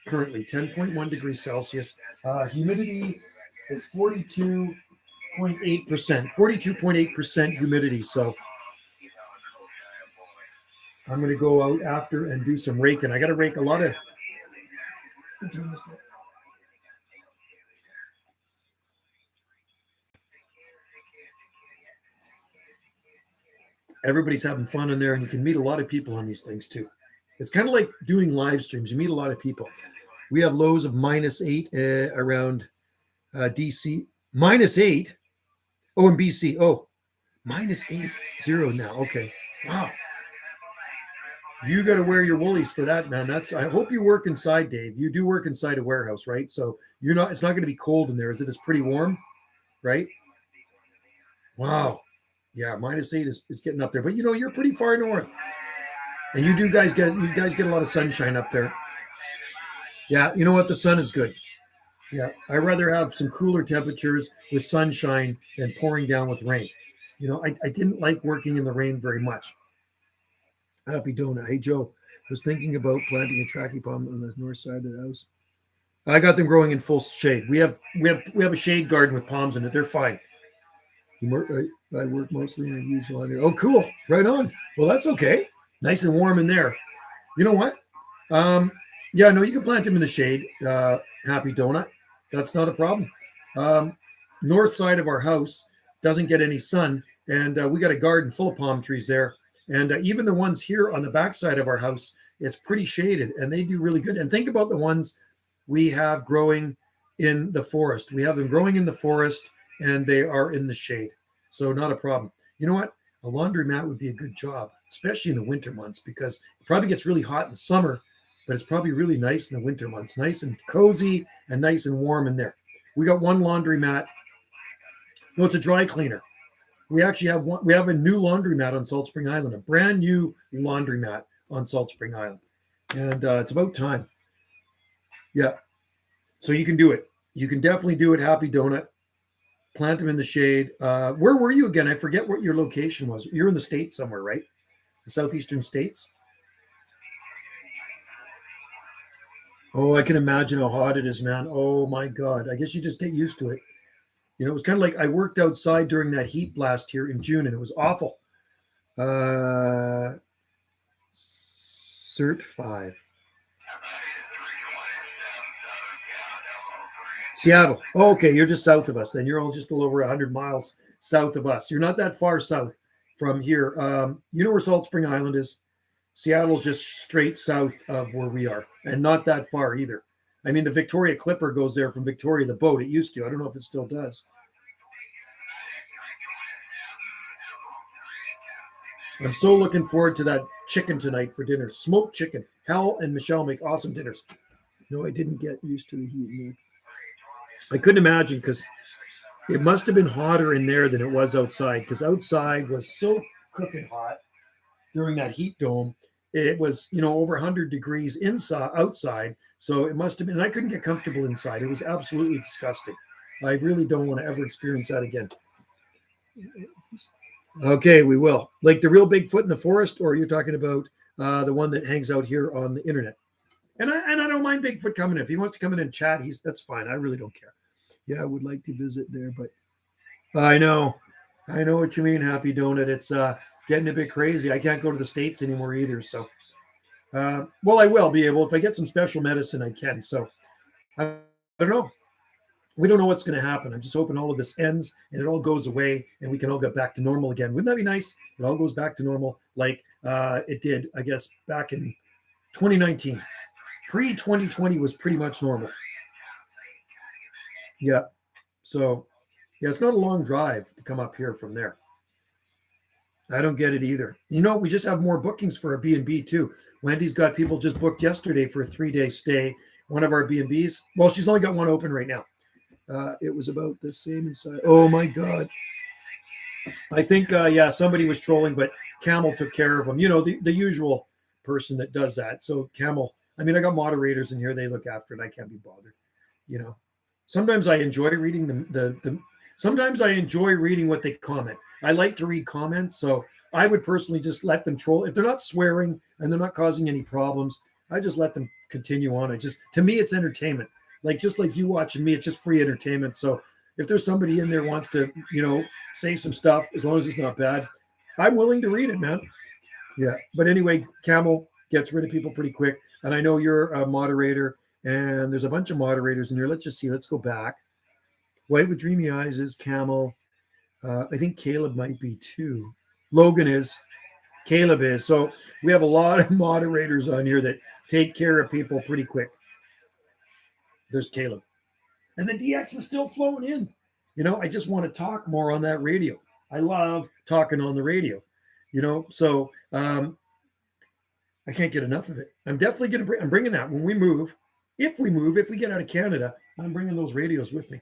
currently. 10.1 degrees Celsius. Humidity is 42.8%. 42.8% humidity. So I'm going to go out after and do some raking. I got to rake a lot of. Everybody's having fun in there, and you can meet a lot of people on these things too. It's kind of like doing live streams. You meet a lot of people. We have lows of -8 around DC. -8. Oh, in BC. Oh, -8.0 now. Okay. Wow. You got to wear your woolies for that, man. I hope you work inside, Dave. You do work inside a warehouse, right? So it's not going to be cold in there. It's pretty warm, right? Wow. Yeah, -8 is getting up there. But you're pretty far north. And you guys get a lot of sunshine up there. Yeah, you know what? The sun is good. Yeah, I'd rather have some cooler temperatures with sunshine than pouring down with rain. I didn't like working in the rain very much. Happy Donut. Hey, Joe, was thinking about planting a tracky palm on the north side of the house. I got them growing in full shade. We have a shade garden with palms in it. They're fine. I work mostly in a huge laundry. Oh, cool. Right on. Well, that's okay. Nice and warm in there. You know what? Yeah, no, you can plant them in the shade. Happy Donut. That's not a problem. North side of our house doesn't get any sun, and we got a garden full of palm trees there. And even the ones here on the back side of our house, it's pretty shaded, and they do really good. And think about the ones we have growing in the forest. We have them growing in the forest, and they are in the shade. So not a problem. You know what? A laundromat would be a good job, especially in the winter months, because it probably gets really hot in the summer, but it's probably really nice in the winter months. Nice and cozy and nice and warm in there. We got one laundromat. No, it's a dry cleaner. We actually have one. We have a new laundromat on Salt Spring Island, a brand new laundromat on Salt Spring Island. And it's about time. Yeah. So you can do it. You can definitely do it. Happy Donut. Plant them in the shade. Where were you again? I forget what your location was. You're in the States somewhere, right? The southeastern states. Oh, I can imagine how hot it is, man. Oh my God. I guess you just get used to it. You know, it was kind of like I worked outside during that heat blast here in June, and it was awful. Cert 5. Seattle. Oh, okay, you're just south of us. Then you're all just a little over 100 miles south of us. You're not that far south from here. You know where Salt Spring Island is? Seattle's just straight south of where we are, and not that far either. I mean, the Victoria Clipper goes there from Victoria, the boat. It used to. I don't know if it still does. I'm so looking forward to that chicken tonight for dinner. Smoked chicken. Hal and Michelle make awesome dinners. No, I didn't get used to the heat in there. I couldn't imagine because it must have been hotter in there than it was outside because outside was so cooking hot during that heat dome. It was, over 100 degrees outside. So it must have been, and I couldn't get comfortable inside. It was absolutely disgusting. I really don't want to ever experience that again. Okay, we will. Like the real Bigfoot in the forest, or you're talking about the one that hangs out here on the internet? And I don't mind Bigfoot coming in. If he wants to come in and chat, that's fine. I really don't care. Yeah, I would like to visit there, but I know what you mean, Happy Donut. It's getting a bit crazy. I can't go to the States anymore either. So, well, I will be able if I get some special medicine. I can. So, I don't know. We don't know what's going to happen. I'm just hoping all of this ends and it all goes away and we can all get back to normal again. Wouldn't that be nice? It all goes back to normal like it did, I guess, back in 2019. Pre-2020 was pretty much normal. Yeah. So, yeah, it's not a long drive to come up here from there. I don't get it either. We just have more bookings for our B&B too. Wendy's got people just booked yesterday for a 3-day stay. One of our B&Bs. Well, she's only got one open right now. It was about the same inside. Oh my God. I think, somebody was trolling, but Camel took care of them. The usual person that does that. So Camel, I got moderators in here. They look after it. I can't be bothered. Sometimes I enjoy reading sometimes I enjoy reading what they comment. I like to read comments. So I would personally just let them troll. If they're not swearing and they're not causing any problems, I just let them continue on. To me, it's entertainment. Just like you watching me, it's just free entertainment. So if there's somebody in there wants to, say some stuff, as long as it's not bad, I'm willing to read it, man. Yeah. But anyway, Camel gets rid of people pretty quick. And I know you're a moderator and there's a bunch of moderators in here. Let's just see. Let's go back. White with Dreamy Eyes is Camel. I think Caleb might be too. Logan is. Caleb is. So we have a lot of moderators on here that take care of people pretty quick. There's Caleb. And the DX is still flowing in. I just want to talk more on that radio. I love talking on the radio, so I can't get enough of it. I'm definitely going to I'm bringing that when we move. If we get out of Canada, I'm bringing those radios with me.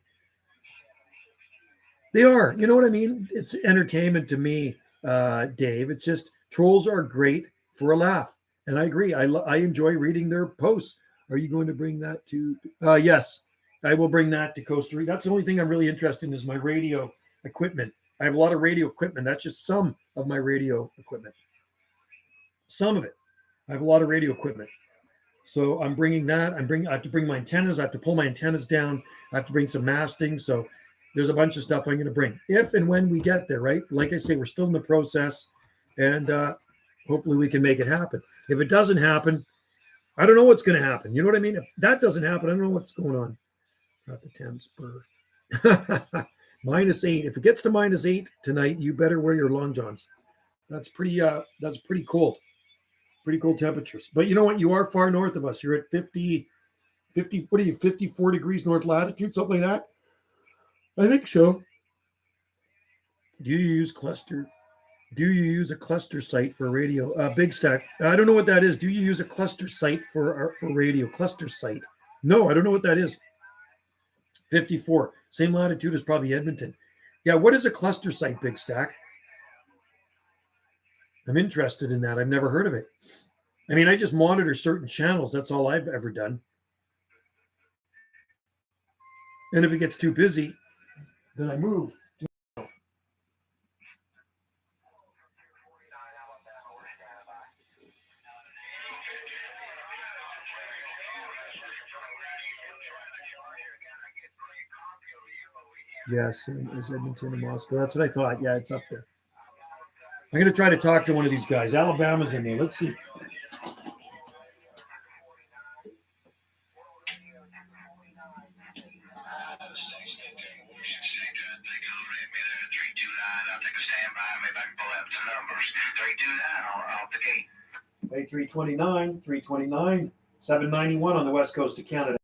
They are, you know what I mean? It's entertainment to me, Dave. It's just trolls are great for a laugh. And I agree. I enjoy reading their posts. Are you going to bring that to? Yes, I will bring that to Costa Rica. That's the only thing I'm really interested in is my radio equipment. I have a lot of radio equipment. That's just some of my radio equipment. Some of it. I have a lot of radio equipment. So I'm bringing that. I have to bring my antennas. I have to pull my antennas down. I have to bring some masting. So there's a bunch of stuff I'm going to bring if and when we get there, right? Like I say, we're still in the process and hopefully we can make it happen. If it doesn't happen, I don't know what's going to happen. You know what I mean? If that doesn't happen, I don't know what's going on. Not the temps per -8. If it gets to -8 tonight, you better wear your long johns. That's pretty cold. Pretty cold temperatures. But you know what? You are far north of us. You're at 50, what are you, 54 degrees north latitude, something like that? I think so. Do you use a cluster site for radio? Big Stack. I don't know what that is. Do you use a cluster site for radio? Cluster site. No, I don't know what that is. 54. Same latitude as probably Edmonton. Yeah, what is a cluster site, Big Stack? I'm interested in that. I've never heard of it. I just monitor certain channels. That's all I've ever done. And if it gets too busy, then I move. Yeah, same as Edmonton and Moscow. That's what I thought. Yeah, it's up there. I'm going to try to talk to one of these guys. Alabama's in there. Let's see. Hey, 329, 329, 791 on the west coast of Canada.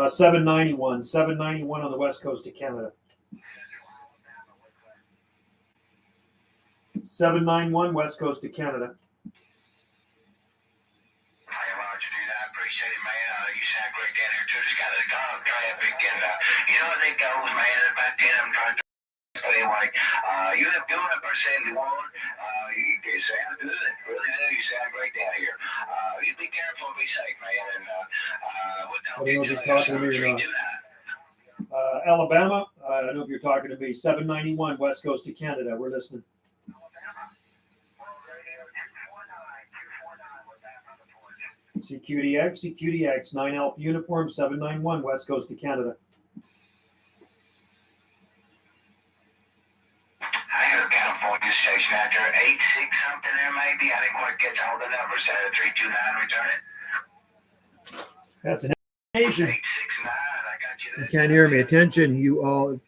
791 on the west coast of Canada. 791 west coast of Canada. You have given up our Sandy Wall. You sound good. Really do. You sound great down here. You be careful and be safe, man. And I don't know if he's talking to me or not. Alabama, I don't know if you're talking to me. 791 west coast of Canada. We're listening. CQDX, 9 Alpha Uniform, 791 west coast of Canada. California station after 86 something there maybe. I didn't quite get all the numbers. 329 return it. That's an nation. 869. I got you. You can't hear me. Attention, you all.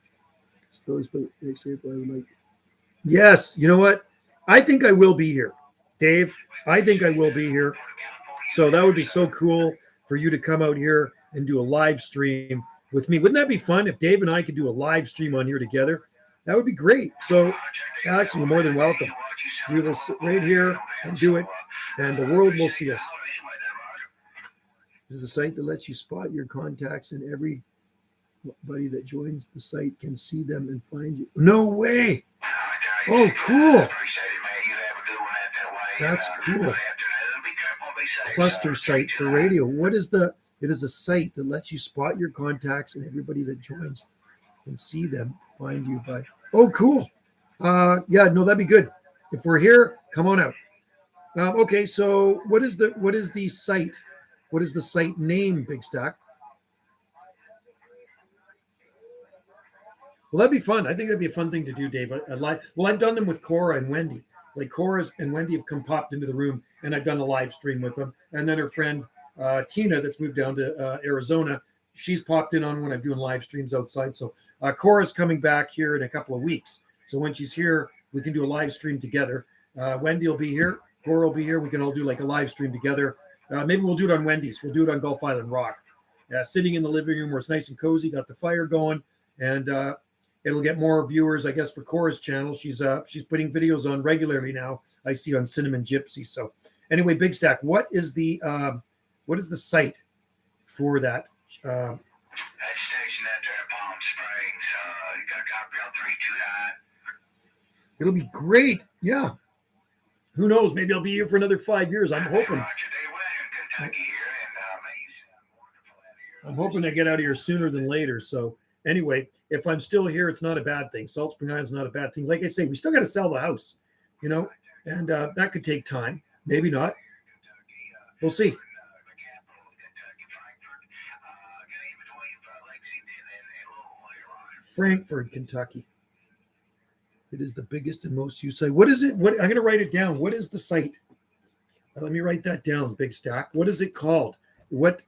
Yes, you know what? I think I will be here, Dave. I think I will be here. So that would be so cool for you to come out here and do a live stream with me. Wouldn't that be fun if Dave and I could do a live stream on here together? That would be great. So actually, you're more than welcome. We will sit right here and do it, and the world will see us. There's a site that lets you spot your contacts, and everybody that joins the site can see them and find you. No way. Oh, cool. That's cool. Cluster site for radio. What is the? It is a site that lets you spot your contacts, and everybody that joins can see them to find you by. Oh, cool. Yeah, no, that'd be good. If we're here, come on out. Okay, so what is the site? What is the site name, Big Stack? Well, that'd be fun. I think that'd be a fun thing to do, Dave. I've done them with Cora and Wendy. Like Cora and Wendy have come popped into the room, and I've done a live stream with them. And then her friend Tina, that's moved down to Arizona, she's popped in on when I'm doing live streams outside. So Cora's coming back here in a couple of weeks. So when she's here, we can do a live stream together. Wendy will be here. Cora will be here. We can all do like a live stream together. Maybe we'll do it on Wendy's. We'll do it on Gulf Island Rock. Sitting in the living room where it's nice and cozy, got the fire going, and it'll get more viewers, I guess, for Cora's channel. She's putting videos on regularly now. I see on Cinnamon Gypsy. So anyway, Big Stack, what is the site for that? That station out there in Palm Springs. You got a copy on 329. It'll be great. Yeah. Who knows? Maybe I'll be here for another 5 years. I'm hoping. I'm hoping to get out of here sooner than later. So anyway, if I'm still here, it's not a bad thing. Salt Spring Island's not a bad thing. Like I say, we still got to sell the house, and that could take time. Maybe not. We'll see. Frankfort, Kentucky. It is the biggest and most used site. What is it? What I'm going to write it down. What is the site? Let me write that down, Big Stack. What is it called? What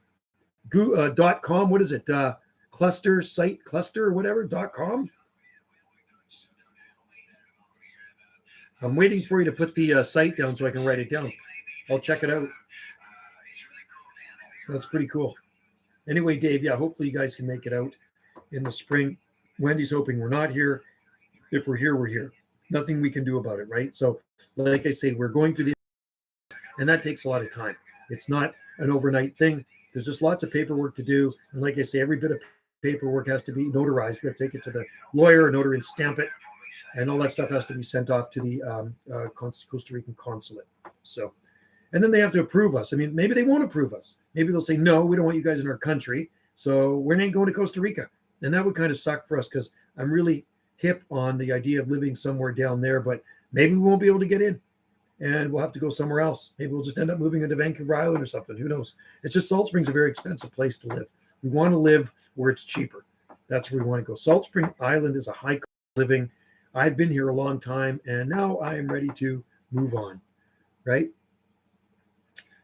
.com? What is it? Cluster site cluster or whatever .com? I'm waiting for you to put the site down so I can write it down. I'll check it out. That's pretty cool. Anyway, Dave, yeah, hopefully you guys can make it out in the spring. Wendy's hoping we're not here. If we're here, we're here. Nothing we can do about it, right? So, like I say, we're going through the, and that takes a lot of time. It's not an overnight thing. There's just lots of paperwork to do. And like I say, every bit of paperwork has to be notarized. We have to take it to the lawyer, notary, and stamp it. And all that stuff has to be sent off to the Costa Rican consulate. So And then they have to approve us. I mean, maybe they won't approve us. Maybe they'll say, no, we don't want you guys in our country. So we're not going to Costa Rica. And that would kind of suck for us because I'm really hip on the idea of living somewhere down there, but maybe we won't be able to get in and we'll have to go somewhere else. Maybe we'll just end up moving into Vancouver Island or something. Who knows? It's just Salt Spring's a very expensive place to live. We want to live where it's cheaper. That's where we want to go. Salt Spring Island is a high cost of living. I've been here a long time and now I am ready to move on, right?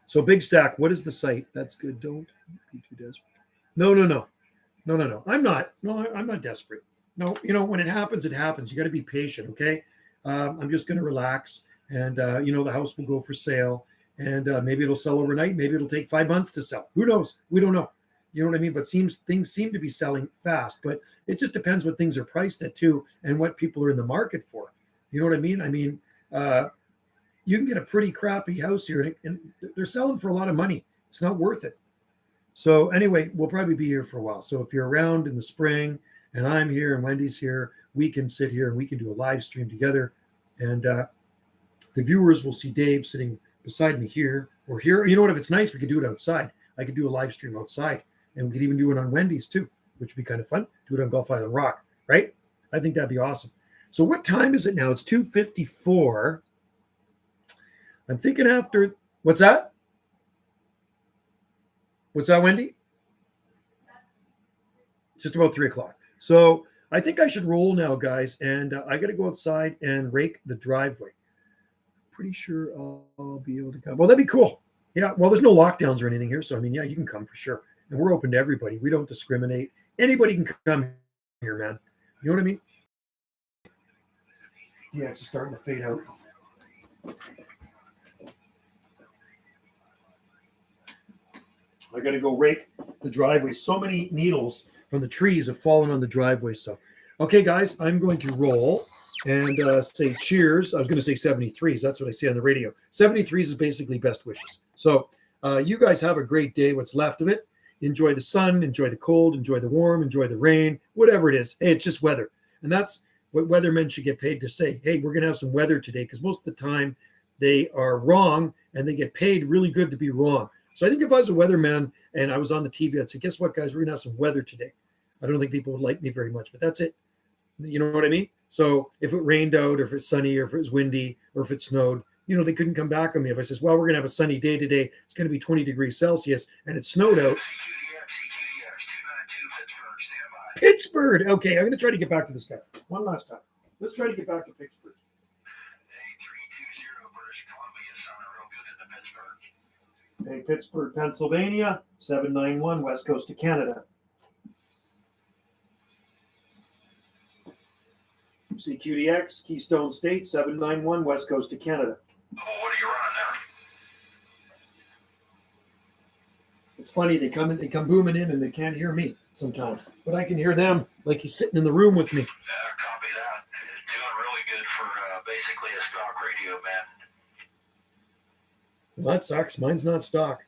So Big Stack, what is the site? That's good. Don't be too desperate. No. I'm not. No, I'm not desperate. No, when it happens, it happens. You got to be patient, okay? I'm just going to relax, and the house will go for sale, and maybe it'll sell overnight. Maybe it'll take 5 months to sell. Who knows? We don't know. You know what I mean? But things seem to be selling fast. But it just depends what things are priced at too, and what people are in the market for. You know what I mean? I mean, you can get a pretty crappy house here, and they're selling for a lot of money. It's not worth it. So anyway, we'll probably be here for a while. So if you're around in the spring and I'm here and Wendy's here, we can sit here and we can do a live stream together. And the viewers will see Dave sitting beside me here or here. You know what? If it's nice, we could do it outside. I could do a live stream outside, and we could even do it on Wendy's too, which would be kind of fun. Do it on Gulf Island Rock, right? I think that'd be awesome. So what time is it now? It's 2:54. I'm thinking after, what's that? What's that, Wendy? It's just about 3:00. So I think I should roll now, guys. And I got to go outside and rake the driveway. Pretty sure I'll be able to come. Well, that'd be cool. Yeah. Well, there's no lockdowns or anything here. So, I mean, yeah, you can come for sure. And we're open to everybody. We don't discriminate. Anybody can come here, man. You know what I mean? Yeah, it's just starting to fade out. I got to go rake the driveway. So many needles from the trees have fallen on the driveway. So, okay, guys, I'm going to roll and say cheers. I was going to say 73s. That's what I say on the radio. 73s is basically best wishes. So you guys have a great day, what's left of it. Enjoy the sun, enjoy the cold, enjoy the warm, enjoy the rain, whatever it is. Hey, it's just weather. And that's what weathermen should get paid to say. Hey, we're going to have some weather today, because most of the time they are wrong and they get paid really good to be wrong. So I think if I was a weatherman and I was on the TV, I'd say, guess what, guys? We're going to have some weather today. I don't think people would like me very much, but that's it. You know what I mean? So if it rained out, or if it's sunny, or if it was windy, or if it snowed, they couldn't come back on me. If I says, well, we're going to have a sunny day today, it's going to be 20 degrees Celsius, and it snowed out. Pittsburgh. Okay, I'm going to try to get back to this guy one last time. Let's try to get back to Pittsburgh. Hey, Pittsburgh, Pennsylvania, 791, west coast of Canada. CQDX, Keystone State, 791, west coast of Canada. What are you running there? It's funny, they come booming in and they can't hear me sometimes, but I can hear them like he's sitting in the room with me. Copy that. Doing really good for basically a stock radio, man. Well, that sucks. Mine's not stock.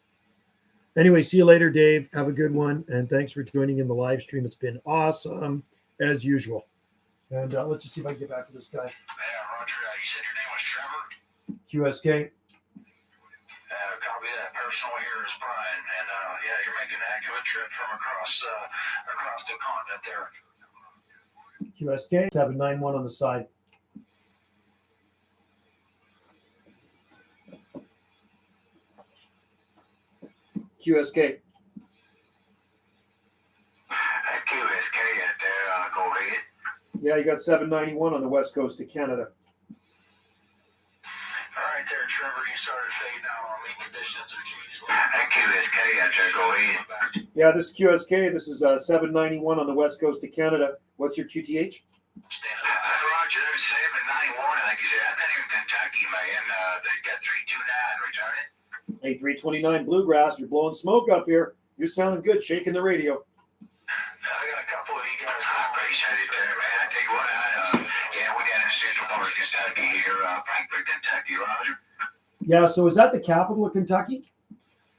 Anyway, see you later, Dave. Have a good one. And thanks for joining in the live stream. It's been awesome, as usual. And let's just see if I can get back to this guy. Yeah, Roger. You said your name was Trevor? QSK. Copy that. Personal here is Brian. And yeah, you're making a heck of a trip from across the continent there. QSK, 791 on the side. QSK. QSK at there, go ahead. Yeah, you got 791 on the west coast of Canada. All right there, Trevor, you started fading out on me. Conditions are changing. QSK at there, go ahead. Yeah, this is QSK. This is 791 on the west coast of Canada. What's your QTH? Roger, 791, I think you said. I'm not in Kentucky, man. They got 329 returning. Hey, 329 Bluegrass, you're blowing smoke up here. You're sounding good, shaking the radio. I got a couple of you guys. I appreciate it there, man. I tell you what, yeah, we're down in Central Park, Kentucky here, Frankfort, Kentucky, Roger. Yeah, so is that the capital of Kentucky?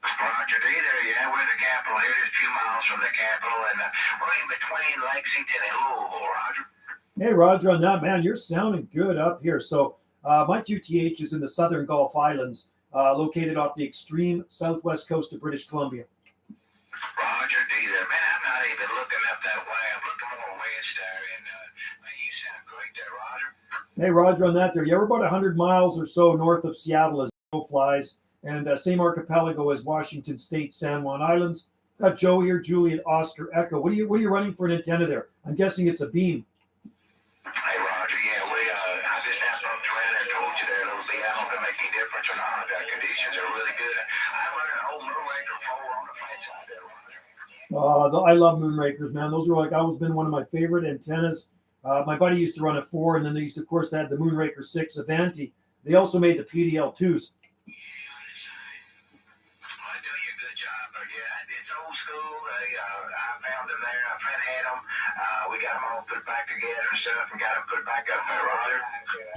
Roger, there, yeah, we're in the capital here, just a few miles from the capital, and we're in between Lexington and Louisville, Roger. Hey, Roger, on that, man, you're sounding good up here. So my QTH is in the southern Gulf Islands, located off the extreme southwest coast of British Columbia. Roger, D there. Man, I'm not even looking up that way. I'm looking more west there, and man, you sound great there, Roger. Hey, Roger, on that there. Yeah, we're about 100 miles or so north of Seattle as Joe flies, and same archipelago as Washington State, San Juan Islands. Got Joe here, Juliet, Oscar, Echo. What are you running for an antenna there? I'm guessing it's a beam. Hey, Roger, yeah, I just asked up to around and told you there a little bit. I don't know if it makes any difference or not. The conditions are really good. I'm running an old Moonraker 4 on the flat side there, Roger. I love Moonrakers, man. Those are always been one of my favorite antennas. My buddy used to run a 4, and then they used to, of course, they had the Moonraker 6 Avanti. They also made the PDL 2s. We got them all put back together and stuff and got them put back up there, Roger.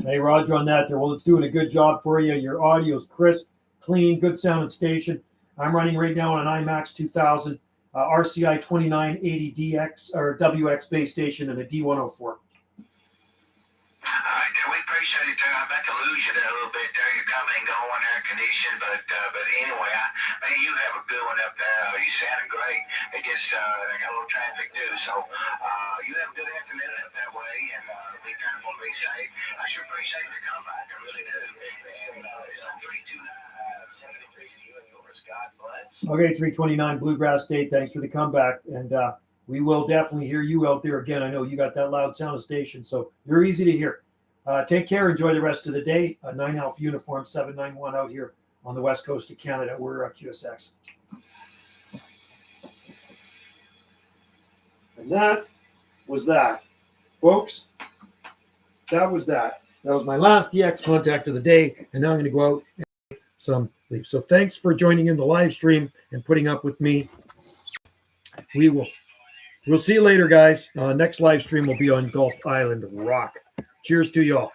Hey, Roger, on that there. Well, it's doing a good job for you. Your audio's crisp, clean, good sounding station. I'm running right now on an IMAX 2000, RCI 2980DX or WX base station and a D104. All right, we appreciate it, too. I bet to lose you there a little bit there. You're coming and going, air conditioned, but anyway, man, you have a good one up there. You sounded great. It just they got a little traffic too, so you have a good afternoon up that way, and be careful, be safe. I sure appreciate the comeback, I really do. And it's on 329. God bless. Okay, 329 Bluegrass State. Thanks for the comeback, and we will definitely hear you out there again. I know you got that loud sound station, so you're easy to hear. Take care. Enjoy the rest of the day. 9 Alpha Uniform 791 out here on the west coast of Canada. We're QSX. And that was that, folks. That was that. That was my last DX contact of the day, and now I'm going to go out and make some leave. So thanks for joining in the live stream and putting up with me. We'll see you later, guys. Next live stream will be on Gulf Island Rock. Cheers to y'all.